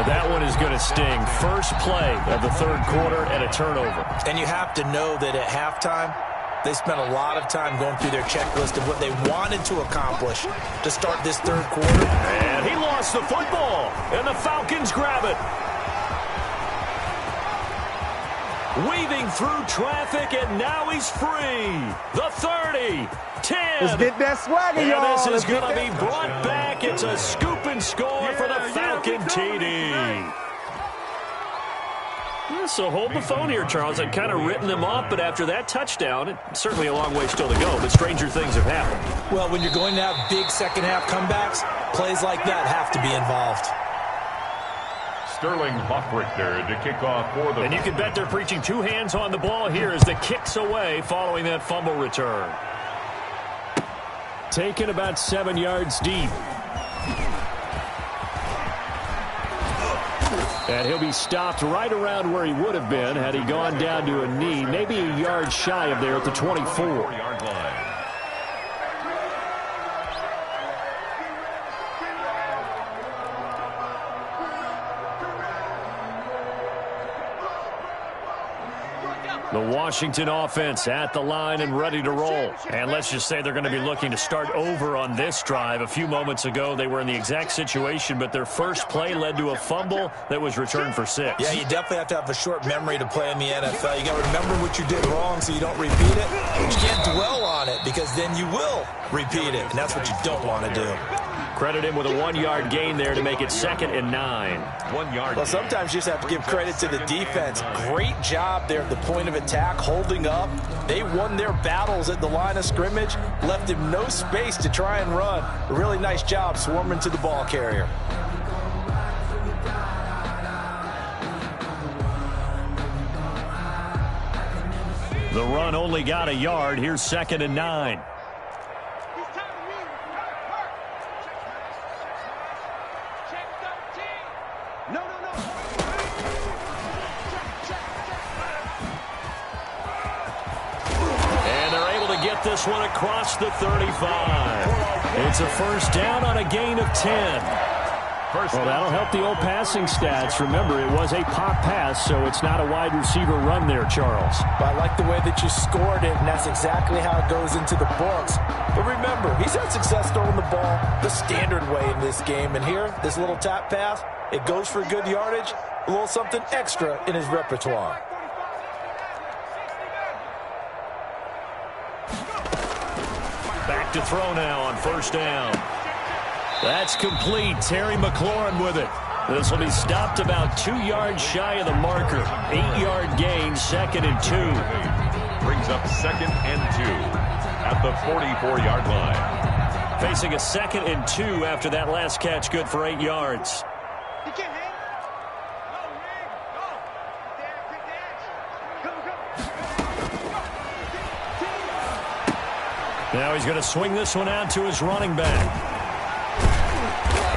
That one is going to sting. First play of the 3rd quarter and a turnover. And you have to know that at halftime, they spent a lot of time going through their checklist of what they wanted to accomplish to start this 3rd quarter. And he lost the football. And the Falcons grab it. Weaving through traffic, and now he's free. The 30, 10. Let's get that swagger, y'all. And this is going to be brought back. It's a scoop and score for the Falcon TD. So hold the phone here, Charles. I'd kind of written them off, but after that touchdown, it's certainly a long way still to go, but stranger things have happened. Well, when you're going to have big second-half comebacks, plays like that have to be involved. Sterling Hoffrichter to kick off for the... And you can bet they're preaching two hands on the ball here as the kick's away following that fumble return. Taken about 7 yards deep. And he'll be stopped right around where he would have been had he gone down to a knee, maybe a yard shy of there at the 24-yard line. The Washington offense at the line and ready to roll. And let's just say they're going to be looking to start over on this drive. A few moments ago, they were in the exact situation, but their first play led to a fumble that was returned for 6. Yeah, you definitely have to have a short memory to play in the NFL. You got to remember what you did wrong so you don't repeat it. But you can't dwell on it because then you will repeat it, and that's what you don't want to do. Credit him with a 1-yard gain there to make it 2nd and 9. 1 yard. Well, sometimes you just have to give credit to the defense. Great job there at the point of attack, holding up. They won their battles at the line of scrimmage, left him no space to try and run. A really nice job swarming to the ball carrier. The run only got a yard. Here's 2nd and 9. This one across the 35. It's a first down on a gain of 10. Well, that'll help the old passing stats. Remember, it was a pop pass, so it's not a wide receiver run there, Charles. But I like the way that you scored it, and that's exactly how it goes into the books. But remember, he's had success throwing the ball the standard way in this game. And here, this little tap pass, it goes for good yardage, a little something extra in his repertoire. Back to throw now on first down. That's complete. Terry McLaurin with it. This will be stopped about 2 yards shy of the marker. 8-yard gain, 2nd and 2. Brings up 2nd and 2 at the 44-yard line. Facing a 2nd and 2 after that last catch, good for 8 yards. Now he's going to swing this one out to his running back.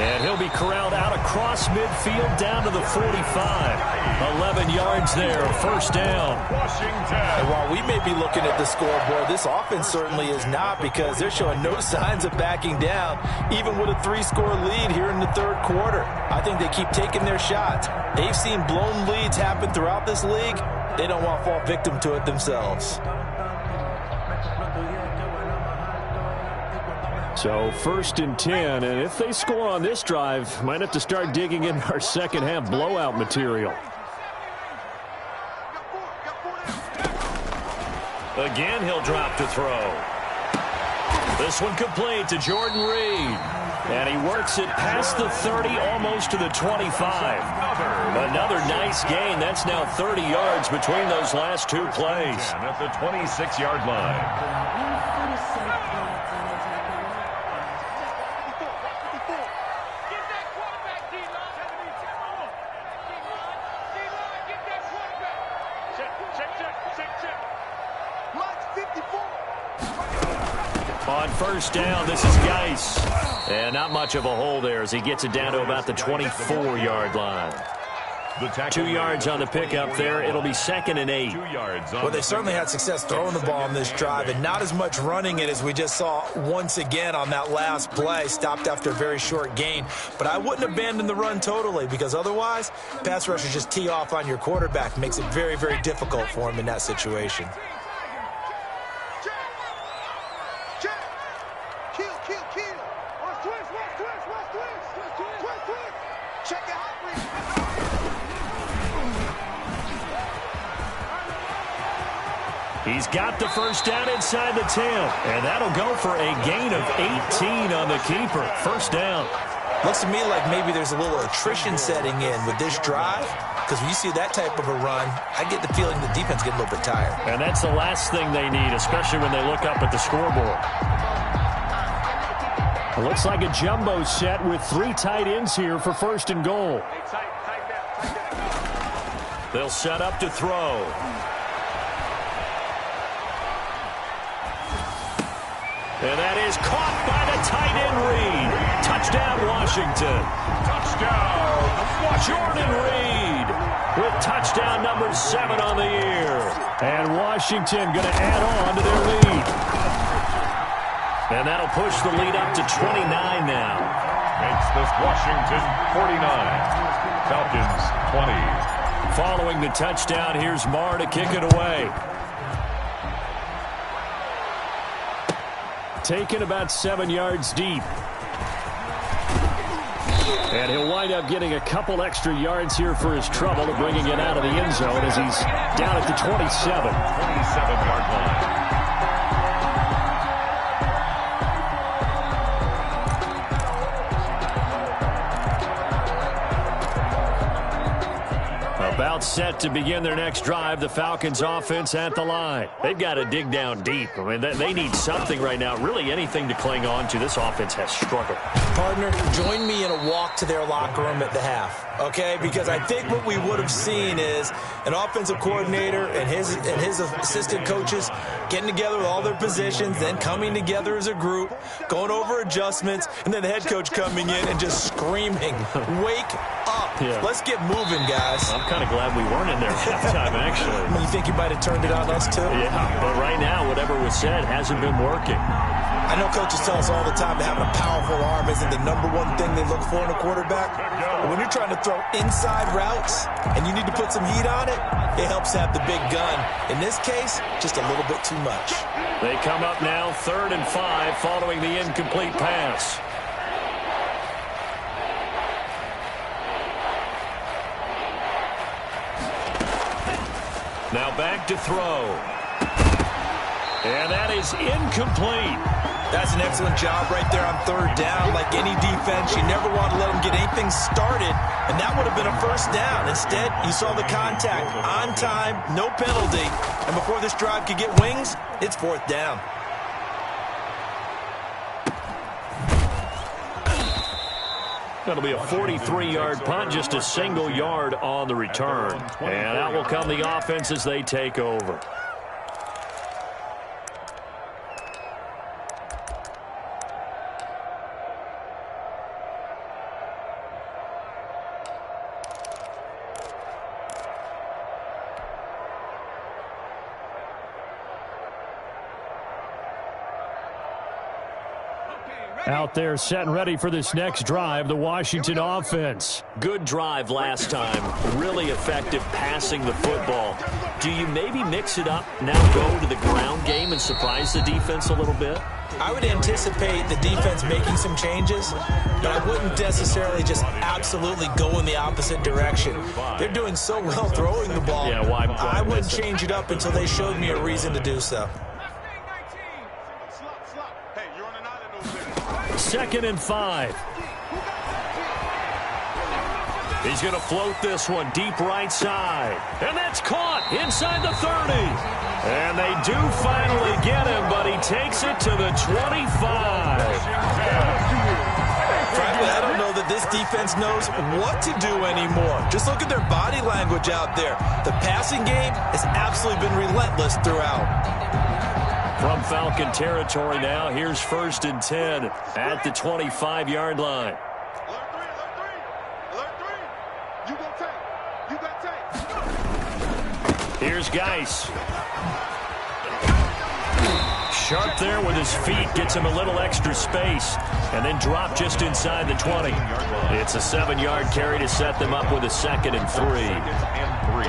And he'll be corralled out across midfield down to the 45. 11 yards there, first down. And while we may be looking at the scoreboard, this offense certainly is not, because they're showing no signs of backing down, even with a 3-score lead here in the third quarter. I think they keep taking their shots. They've seen blown leads happen throughout this league. They don't want to fall victim to it themselves. So 1st and 10, and if they score on this drive, might have to start digging in our second half blowout material. Again, he'll drop to throw. This one complete to Jordan Reed. And he works it past the 30, almost to the 25. Another nice gain. That's now 30 yards between those last 2 plays. At the 26-yard line. On first down, this is Geis. And not much of a hole there as he gets it down to about the 24-yard line. 2 yards on the pickup there. It'll be 2nd and 8. Well, they certainly had success throwing the ball on this drive, and not as much running it as we just saw once again on that last play, stopped after a very short gain. But I wouldn't abandon the run totally, because otherwise, pass rushers just tee off on your quarterback. Makes it very, very difficult for him in that situation. He's got the first down inside the 10, and that'll go for a gain of 18 on the keeper. First down. Looks to me like maybe there's a little attrition setting in with this drive. because when you see that type of a run, I get the feeling the defense get a little bit tired. And that's the last thing they need, especially when they look up at the scoreboard. It looks like a jumbo set with 3 tight ends here for 1st and goal. They'll set up to throw. And that is caught by the tight end Reed. Touchdown, Washington. Touchdown, Jordan Reed with touchdown number 7 on the year. And Washington going to add on to their lead. And that'll push the lead up to 29 now. Makes this Washington 49. Falcons 20. Following the touchdown, here's Marr to kick it away. Taken about 7 yards deep. And he'll wind up getting a couple extra yards here for his trouble, bringing it out of the end zone as he's down at the 27. 27-yard line. About set to begin their next drive, the Falcons offense at the line. They've got to dig down deep. I mean, they need something right now, really anything to cling on to. This offense has struggled. Partner, join me in a walk to their locker room at the half, okay? Because I think what we would have seen is an offensive coordinator and his assistant coaches getting together with all their positions, then coming together as a group, going over adjustments, and then the head coach coming in and just screaming, "Wake up. Yeah. Let's get moving, guys." I'm kind of glad we weren't in there at halftime, actually. You think you might have turned it on us, too? Yeah, but right now, whatever was said hasn't been working. I know coaches tell us all the time that having a powerful arm isn't the number one thing they look for in a quarterback. But when you're trying to throw inside routes and you need to put some heat on it, it helps have the big gun. In this case, just a little bit too much. They come up now 3rd and 5 following the incomplete pass. Now back to throw. And that is incomplete. That's an excellent job right there on 3rd down. Like any defense, you never want to let them get anything started, and that would have been a 1st down. Instead, you saw the contact on time, no penalty, and before this drive could get wings, it's 4th down. That'll be a 43-yard punt, just a single yard on the return. And out will come the offense as they take over. Out there set and ready for this next drive, the Washington offense. Good drive last time. Really effective passing the football. Do you maybe mix it up, now go to the ground game and surprise the defense a little bit? I would anticipate the defense making some changes, but I wouldn't necessarily just absolutely go in the opposite direction. They're doing so well throwing the ball. Yeah, why I wouldn't change it up until they showed me a reason to do so. 2nd and 5. He's going to float this one deep right side. And that's caught inside the 30. And they do finally get him, but he takes it to the 25. Frankly, I don't know that this defense knows what to do anymore. Just look at their body language out there. The passing game has absolutely been relentless throughout. From Falcon territory now, here's 1st and 10 at the 25-yard line. Here's Geis. Sharp there with his feet, gets him a little extra space, and then drop just inside the 20. It's a 7-yard carry to set them up with a 2nd and 3.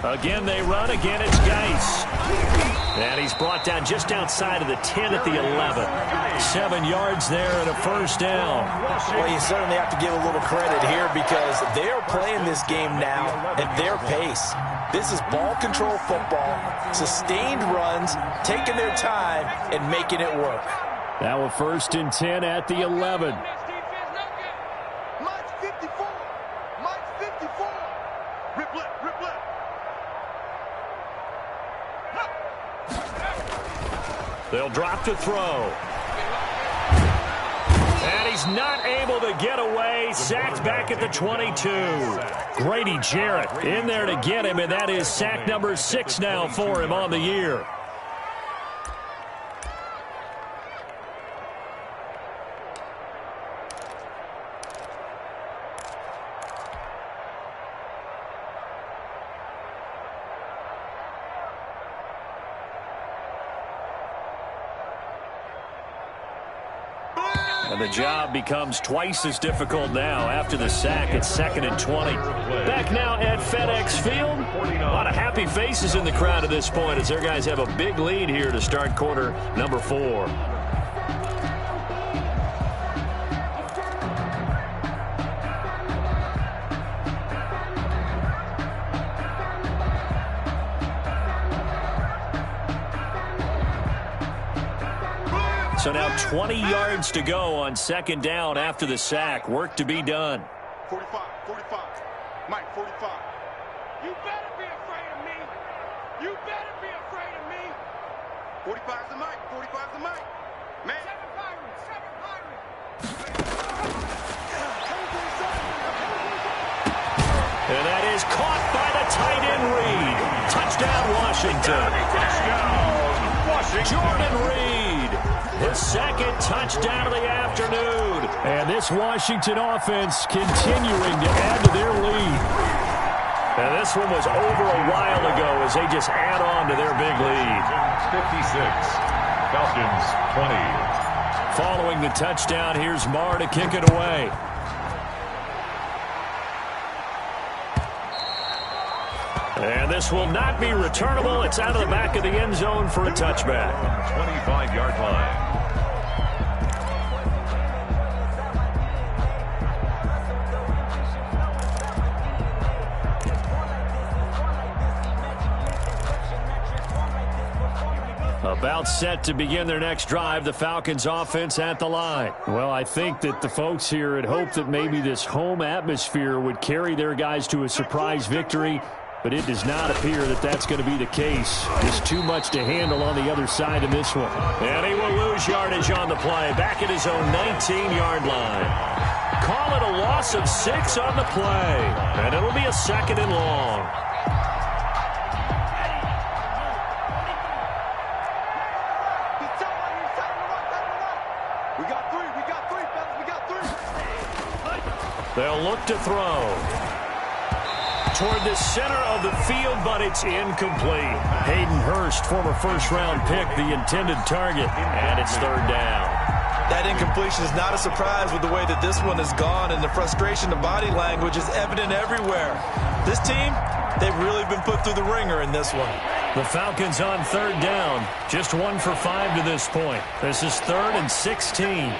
Again, they run. Again, it's Geis. And he's brought down just outside of the 10 at the 11. 7 yards there and a first down. Well, you certainly have to give a little credit here because they are playing this game now at their pace. This is ball control football, sustained runs, taking their time and making it work. Now a 1st and 10 at the 11. Mike's 54. Mike's 54. Rip left, rip left. They'll drop to throw. And he's not able to get away. Sacked back at the 22. Grady Jarrett in there to get him, and that is sack number 6 now for him on the year. And the job becomes twice as difficult now after the sack. It's 2nd and 20. Back now at FedEx Field. A lot of happy faces in the crowd at this point as their guys have a big lead here to start quarter number 4. So now 20 yards to go on 2nd down after the sack. Work to be done. 45, 45. Mike, 45. You better be afraid of me. You better be afraid of me. 45's the Mike. 45's the Mike. Man. 7 Pirates. 7 Pirates. And that is caught by the tight end Reed. Touchdown, Washington. Jordan Reed. His 2nd touchdown of the afternoon. And this Washington offense continuing to add to their lead. And this one was over a while ago as they just add on to their big lead. 56. Falcons 20. Following the touchdown, here's Marr to kick it away. And this will not be returnable. It's out of the back of the end zone for a touchback. 25-yard line. About set to begin their next drive, the Falcons offense at the line. Well, I think that the folks here had hoped that maybe this home atmosphere would carry their guys to a surprise victory, but it does not appear that that's going to be the case. Just too much to handle on the other side of this one. And he will lose yardage on the play, back at his own 19-yard line. Call it a loss of 6 on the play, and it'll be a 2nd and long. They'll look to throw toward the center of the field, but it's incomplete. Hayden Hurst, former first-round pick, the intended target, and it's 3rd down. That incompletion is not a surprise with the way that this one has gone, and the frustration, the body language is evident everywhere. This team, they've really been put through the ringer in this one. The Falcons on 3rd down, just 1 for 5 to this point. This is 3rd and 16.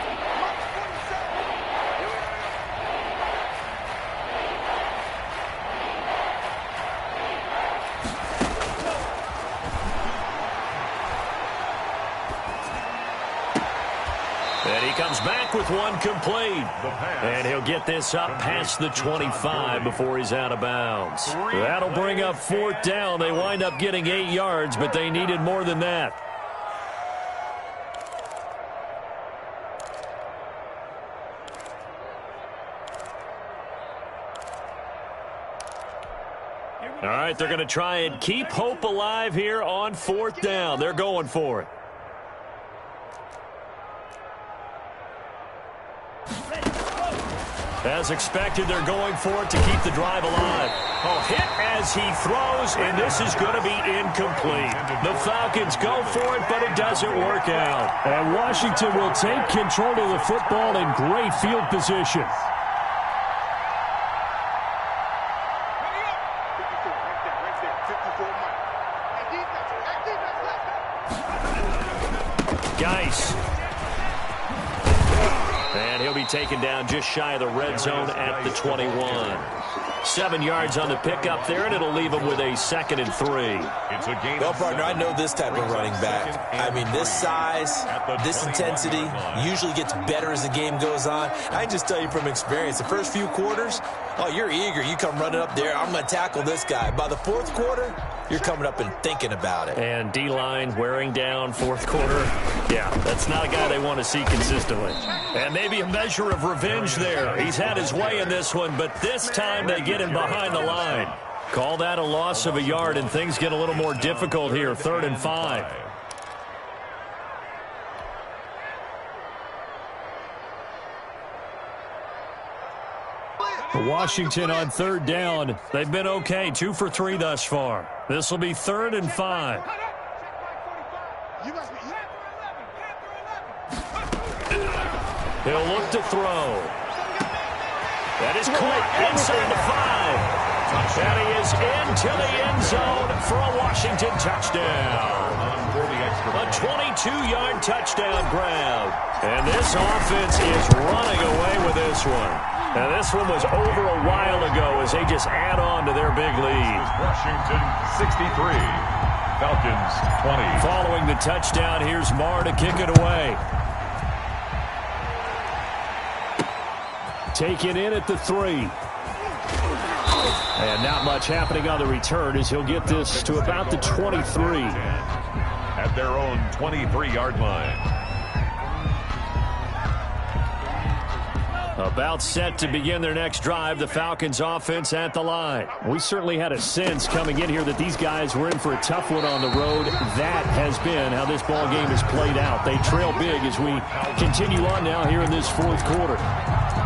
Comes back with one complete. And he'll get this up past the 25 before he's out of bounds. That'll bring up 4th down. They wind up getting 8 yards, but they needed more than that. All right, they're going to try and keep hope alive here on 4th down. They're going for it. As expected, they're going for it to keep the drive alive. Oh, hit as he throws, and this is going to be incomplete. The Falcons go for it, but it doesn't work out. And Washington will take control of the football in great field position. Geis. And he'll be taken down just shy of the red zone at the 21. 7 yards on the pickup there, and it'll leave him with a 2nd and 3. It's a game. Well, partner, I know this type of running back. I mean, this size, this intensity usually gets better as the game goes on. I can just tell you from experience, the first few quarters, oh, you're eager. You come running up there, I'm going to tackle this guy. By the 4th quarter, you're coming up and thinking about it. And D-line wearing down 4th quarter. Yeah, that's not a guy they want to see consistently. And maybe a measure of revenge there. He's had his way in this one, but this time they get him behind the line. Call that a loss of a yard, and things get a little more difficult here. 3rd and 5. Washington on 3rd down. They've been okay, 2 for 3 thus far. This will be 3rd and 5. He'll look to throw. That is caught inside the 5. And he is into the end zone for a Washington touchdown. A 22-yard touchdown grab. And this offense is running away with this one. Now, this one was over a while ago as they just add on to their big lead. Washington 63, Falcons 20. Following the touchdown, here's Marr to kick it away. Taken in at the 3. And not much happening on the return as he'll get this to about the 23. At their own 23-yard line. About set to begin their next drive, the Falcons offense at the line. We certainly had a sense coming in here that these guys were in for a tough one on the road. That has been how this ball game has played out. They trail big as we continue on now here in this 4th quarter.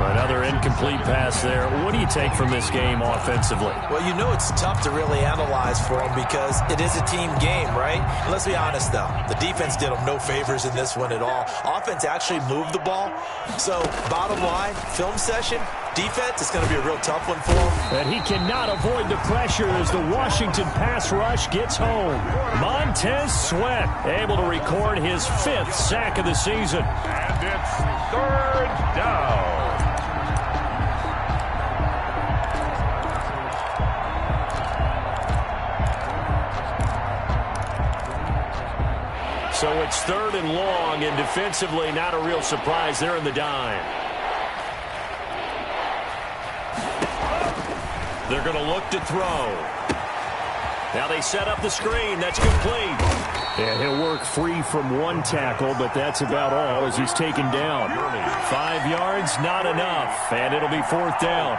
Another incomplete pass there. What do you take from this game offensively? Well, you know it's tough to really analyze for them because it is a team game, right? Let's be honest, though. The defense did them no favors in this one at all. Offense actually moved the ball. So, bottom line, film session, defense is going to be a real tough one for him. And he cannot avoid the pressure as the Washington pass rush gets home. Montez Sweat able to record his 5th sack of the season. And it's 3rd down. So it's 3rd and long, and defensively not a real surprise. They're in the dime. They're going to look to throw. Now they set up the screen. That's complete. And he'll work free from 1 tackle, but that's about all as he's taken down. 5 yards, not enough, and it'll be 4th down.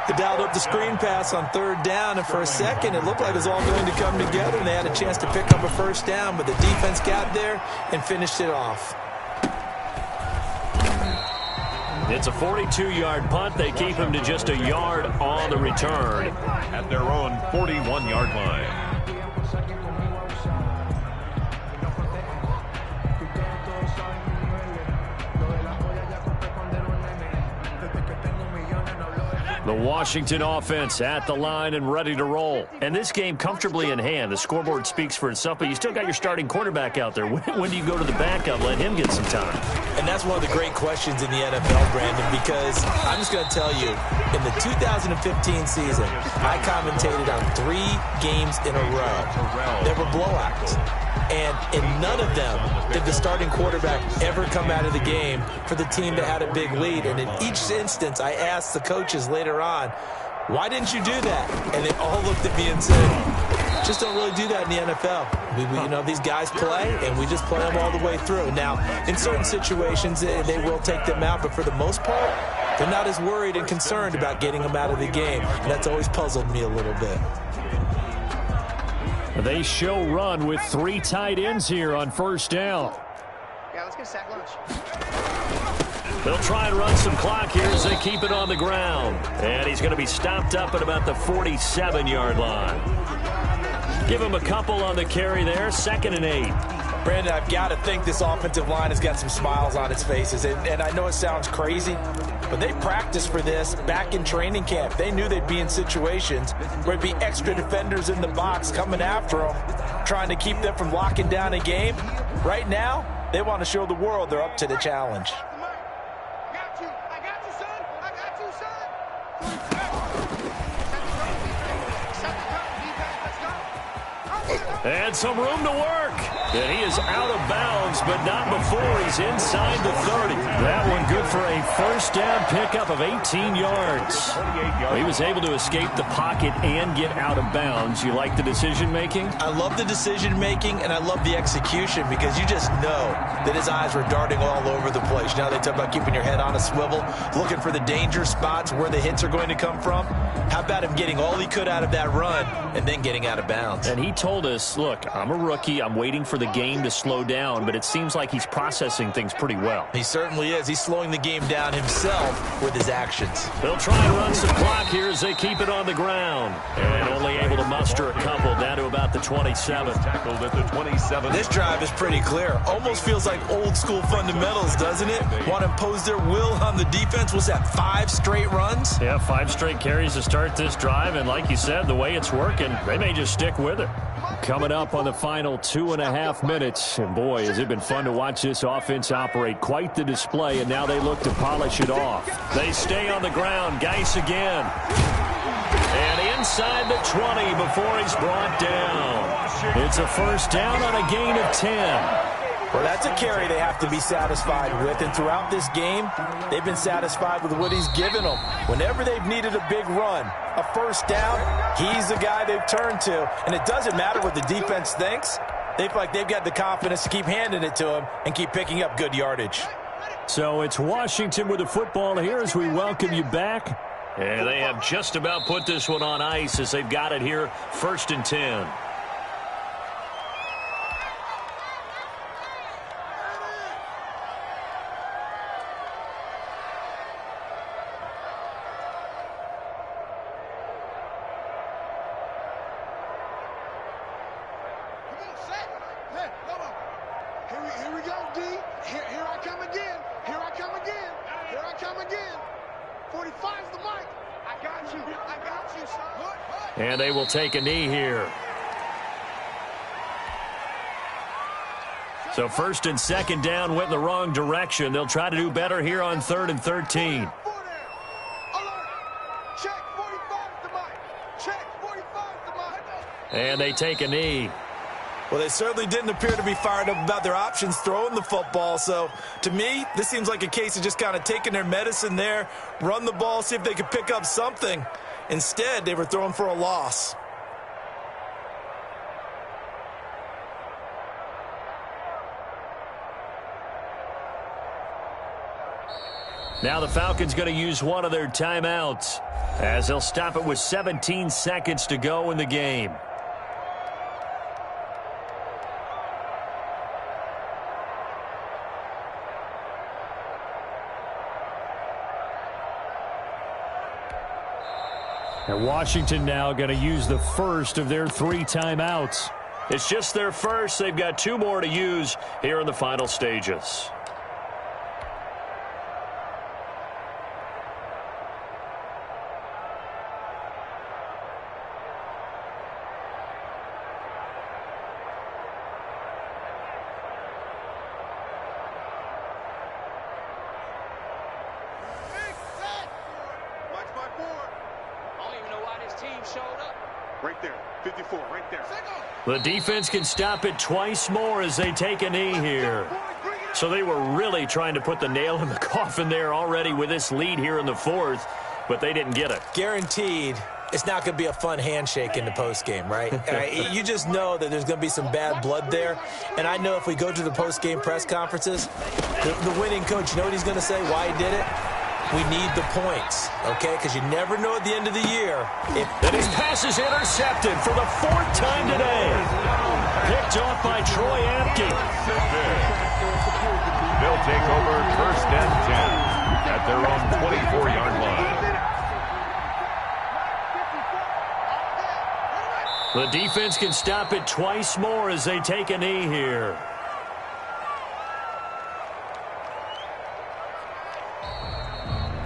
They dialed up the screen pass on 3rd down, and for a second it looked like it was all going to come together, and they had a chance to pick up a 1st down, but the defense got there and finished it off. It's a 42-yard punt. They keep him to just a yard on the return. At their own 41-yard line. The Washington offense at the line and ready to roll. And this game comfortably in hand. The scoreboard speaks for itself, but you still got your starting quarterback out there. When do you go to the backup? Let him get some time. And that's one of the great questions in the NFL, Brandon, because I'm just going to tell you, in the 2015 season, I commentated on 3 games in a row. They were blowouts. And in none of them did the starting quarterback ever come out of the game for the team that had a big lead. And in each instance, I asked the coaches later on, why didn't you do that? And they all looked at me and said, just don't really do that in the NFL. You know, these guys play, and we just play them all the way through. Now, in certain situations, they will take them out, but for the most part, they're not as worried and concerned about getting them out of the game. And that's always puzzled me a little bit. They show run with 3 tight ends here on 1st down. Yeah, let's get a sack lunch. They'll try and run some clock here as they keep it on the ground. And he's going to be stopped up at about the 47-yard line. Give him a couple on the carry there. 2nd and 8. Brandon, I've got to think this offensive line has got some smiles on its faces. And I know it sounds crazy, but they practiced for this back in training camp. They knew they'd be in situations where there'd be extra defenders in the box coming after them, trying to keep them from locking down a game. Right now, They want to show the world they're up to the challenge. I got you, son. I got you, son. And some room to work. And he is out of bounds, but not before he's inside the 30. That one good for a first down pickup of 18 yards. He was able to escape the pocket and get out of bounds. You like the decision-making? I love the decision-making, and I love the execution because you just know that his eyes were darting all over the place. Now they talk about keeping your head on a swivel, looking for the danger spots where the hits are going to come from. How about him getting all he could out of that run and then getting out of bounds? And he told us, look, I'm a rookie. I'm waiting for the game to slow down, but it seems like he's processing things pretty well. He certainly is. He's slowing the game down himself with his actions. They'll try and run some clock here as they keep it on the ground. And only able to muster a couple down to about the 27. Tackled at the 27. This drive is pretty clear. Almost feels like old school fundamentals, doesn't it? Want to impose their will on the defense. Was that 5 straight runs? Yeah, 5 straight carries to start this drive. And like you said, the way it's working, they may just stick with it. Coming up on the final 2.5 minutes. And boy, has it been fun to watch this offense operate. Quite the display, and now they look to polish it off. They stay on the ground. Geis again. And inside the 20 before he's brought down. It's a first down on a gain of 10. Well, that's a carry they have to be satisfied with. And throughout this game, they've been satisfied with what he's given them. Whenever they've needed a big run, a first down, he's the guy they've turned to. And it doesn't matter what the defense thinks. They feel like they've got the confidence to keep handing it to him and keep picking up good yardage. So it's Washington with the football here as we welcome you back. And they have just about put this one on ice as they've got it here, 1st and 10. Here we go, D. Here I come again. Here I come again. Here I come again. 45's the mic. I got you. I got you, son. And they will take a knee here. So 1st and 2nd down went in the wrong direction. They'll try to do better here on 3rd and 13. Alert. Check 45's the mic. Check 45's the mic. And they take a knee. Well, they certainly didn't appear to be fired up about their options throwing the football. So, to me, this seems like a case of just kind of taking their medicine there, run the ball, see if they could pick up something. Instead, they were throwing for a loss. Now the Falcons going to use one of their timeouts as they'll stop it with 17 seconds to go in the game. And Washington now going to use the first of their 3 timeouts. It's just their first. They've got 2 more to use here in the final stages. Right there, 54, right there. The defense can stop it twice more as they take a knee here. So they were really trying to put the nail in the coffin there already with this lead here in the 4th, but they didn't get it. Guaranteed, it's not going to be a fun handshake in the postgame, right? You just know that there's going to be some bad blood there. And I know if we go to the postgame press conferences, the winning coach, you know what he's going to say, why he did it? We need the points, okay? Because you never know at the end of the year. And his pass is intercepted for the 4th time today. Picked off by Troy Apke. They'll take over 1st and 10 at their own 24-yard line. The defense can stop it twice more as they take a knee here.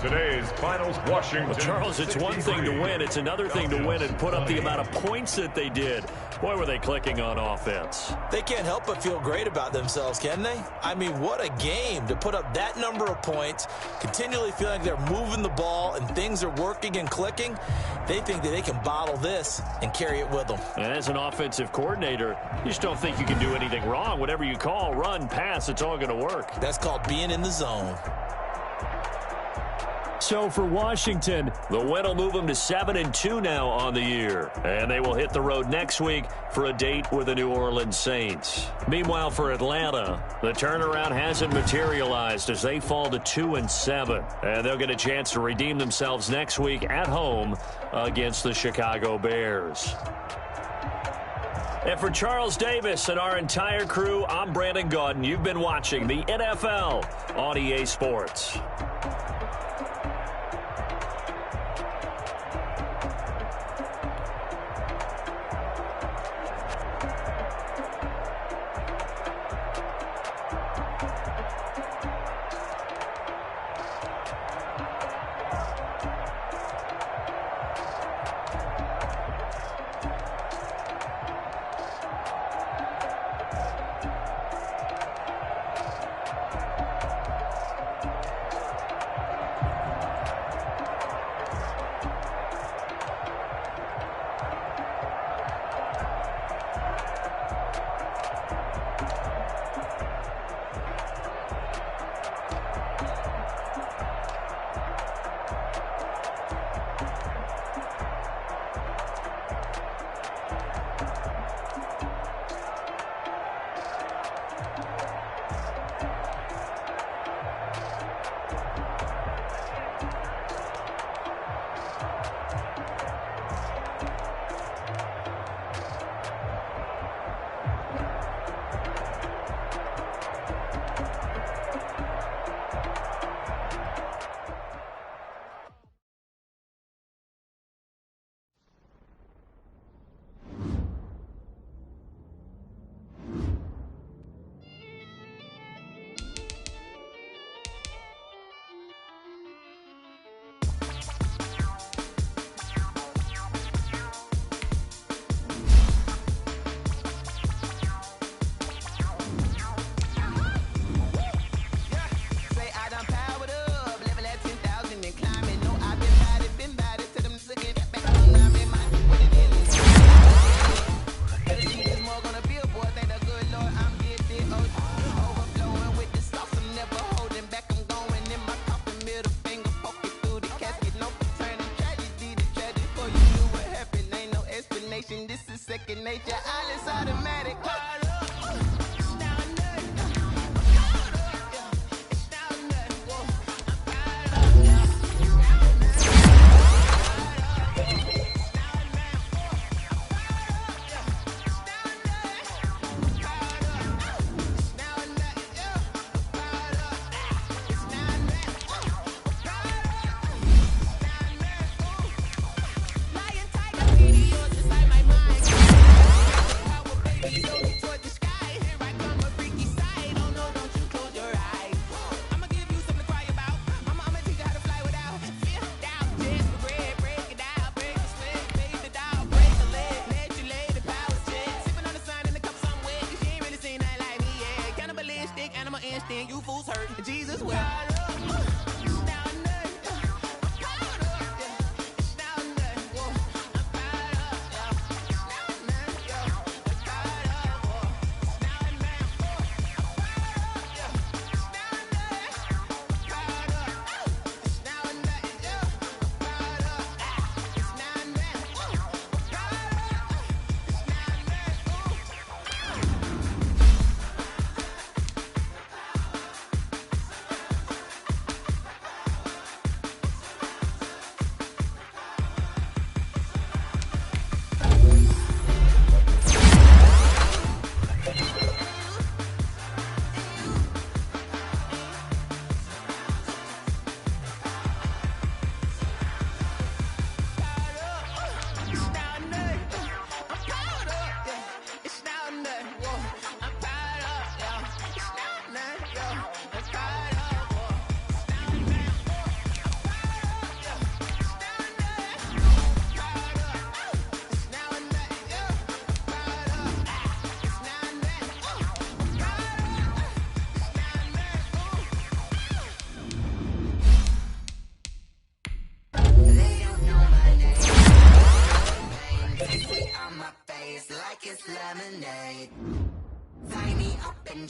today's finals, Washington. Well, Charles, it's one thing to win. It's another thing to win and put up the amount of points that they did. Boy, were they clicking on offense. They can't help but feel great about themselves, can they? I mean, what a game to put up that number of points, continually feeling like they're moving the ball and things are working and clicking. They think that they can bottle this and carry it with them. And as an offensive coordinator, you just don't think you can do anything wrong. Whatever you call, run, pass, it's all going to work. That's called being in the zone. So for Washington, the win will move them to 7-2 now on the year. And they will hit the road next week for a date with the New Orleans Saints. Meanwhile, for Atlanta, the turnaround hasn't materialized as they fall to 2-7. And they'll get a chance to redeem themselves next week at home against the Chicago Bears. And for Charles Davis and our entire crew, I'm Brandon Gaudin. You've been watching the NFL on EA Sports.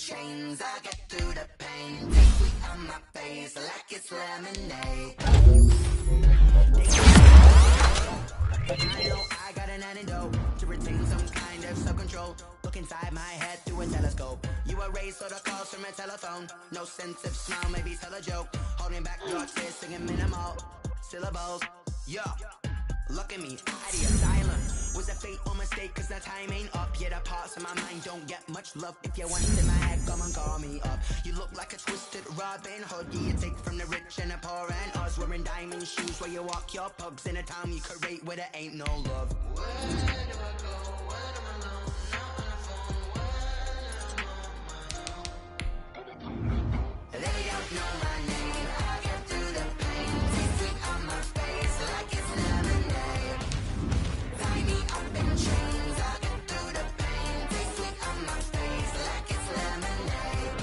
chains. I get through the pain. Take sweet on my face like it's lemonade. I know I got an antidote to retain some kind of self-control. Look inside my head through a telescope. You erase all the calls from a telephone. No sense of smile, maybe tell a joke. Holding back your tears, singing minimal syllables. Yo, look at me, out of your asylum. Was a fate or mistake, cause the time ain't up. Yeah, the parts of my mind don't get much love. If you want in my head, come and call me up. You look like a twisted Robin Hood. Yeah, you take from the rich and the poor and us. Wearing diamond shoes where you walk your pugs. In a town you create where there ain't no love. Where do I go? When I'm alone? Not on the phone. When I'm on my own. They don't know my name. I get through the pain. Taste sweet on my face like it's lemonade. Tie me up in chains. I get through the pain. Taste sweet on my face like it's lemonade.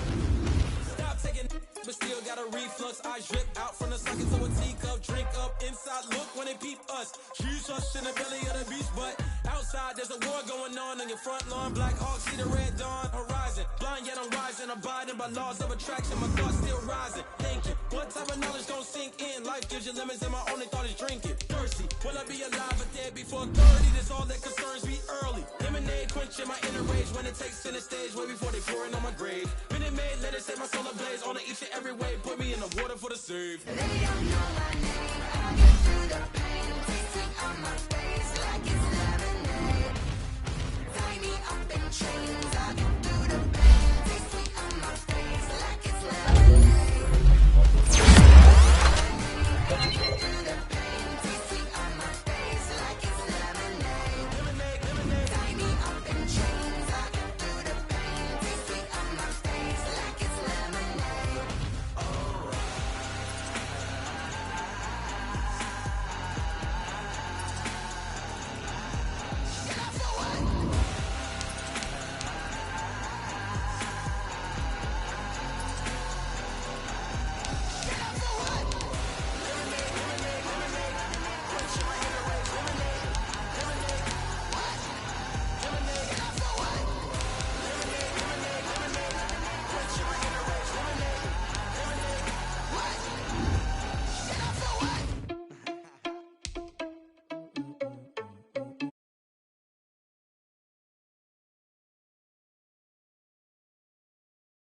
Stop taking but still got a reflux. I drip out from the socket to a teacup. Drink up inside, look when they peep us. She's us in the belly of the beast, but outside there's a war going on your front lawn. Black Hawk, see the red dawn horizon. Blind yet I'm rising, abiding by laws of attraction. My thoughts still rising. Thinking, what type of knowledge gon' sink in? Life gives you lemons and my only thought is drinking. Thirsty, will I be alive or dead before 30? That's all that concerns me early. Lemonade quenching my inner rage when it takes center stage way before they pour it on my grave. Minute Maid, let it set my soul ablaze on each and every way. Put me in the water for the save. They don't know my name. I get through the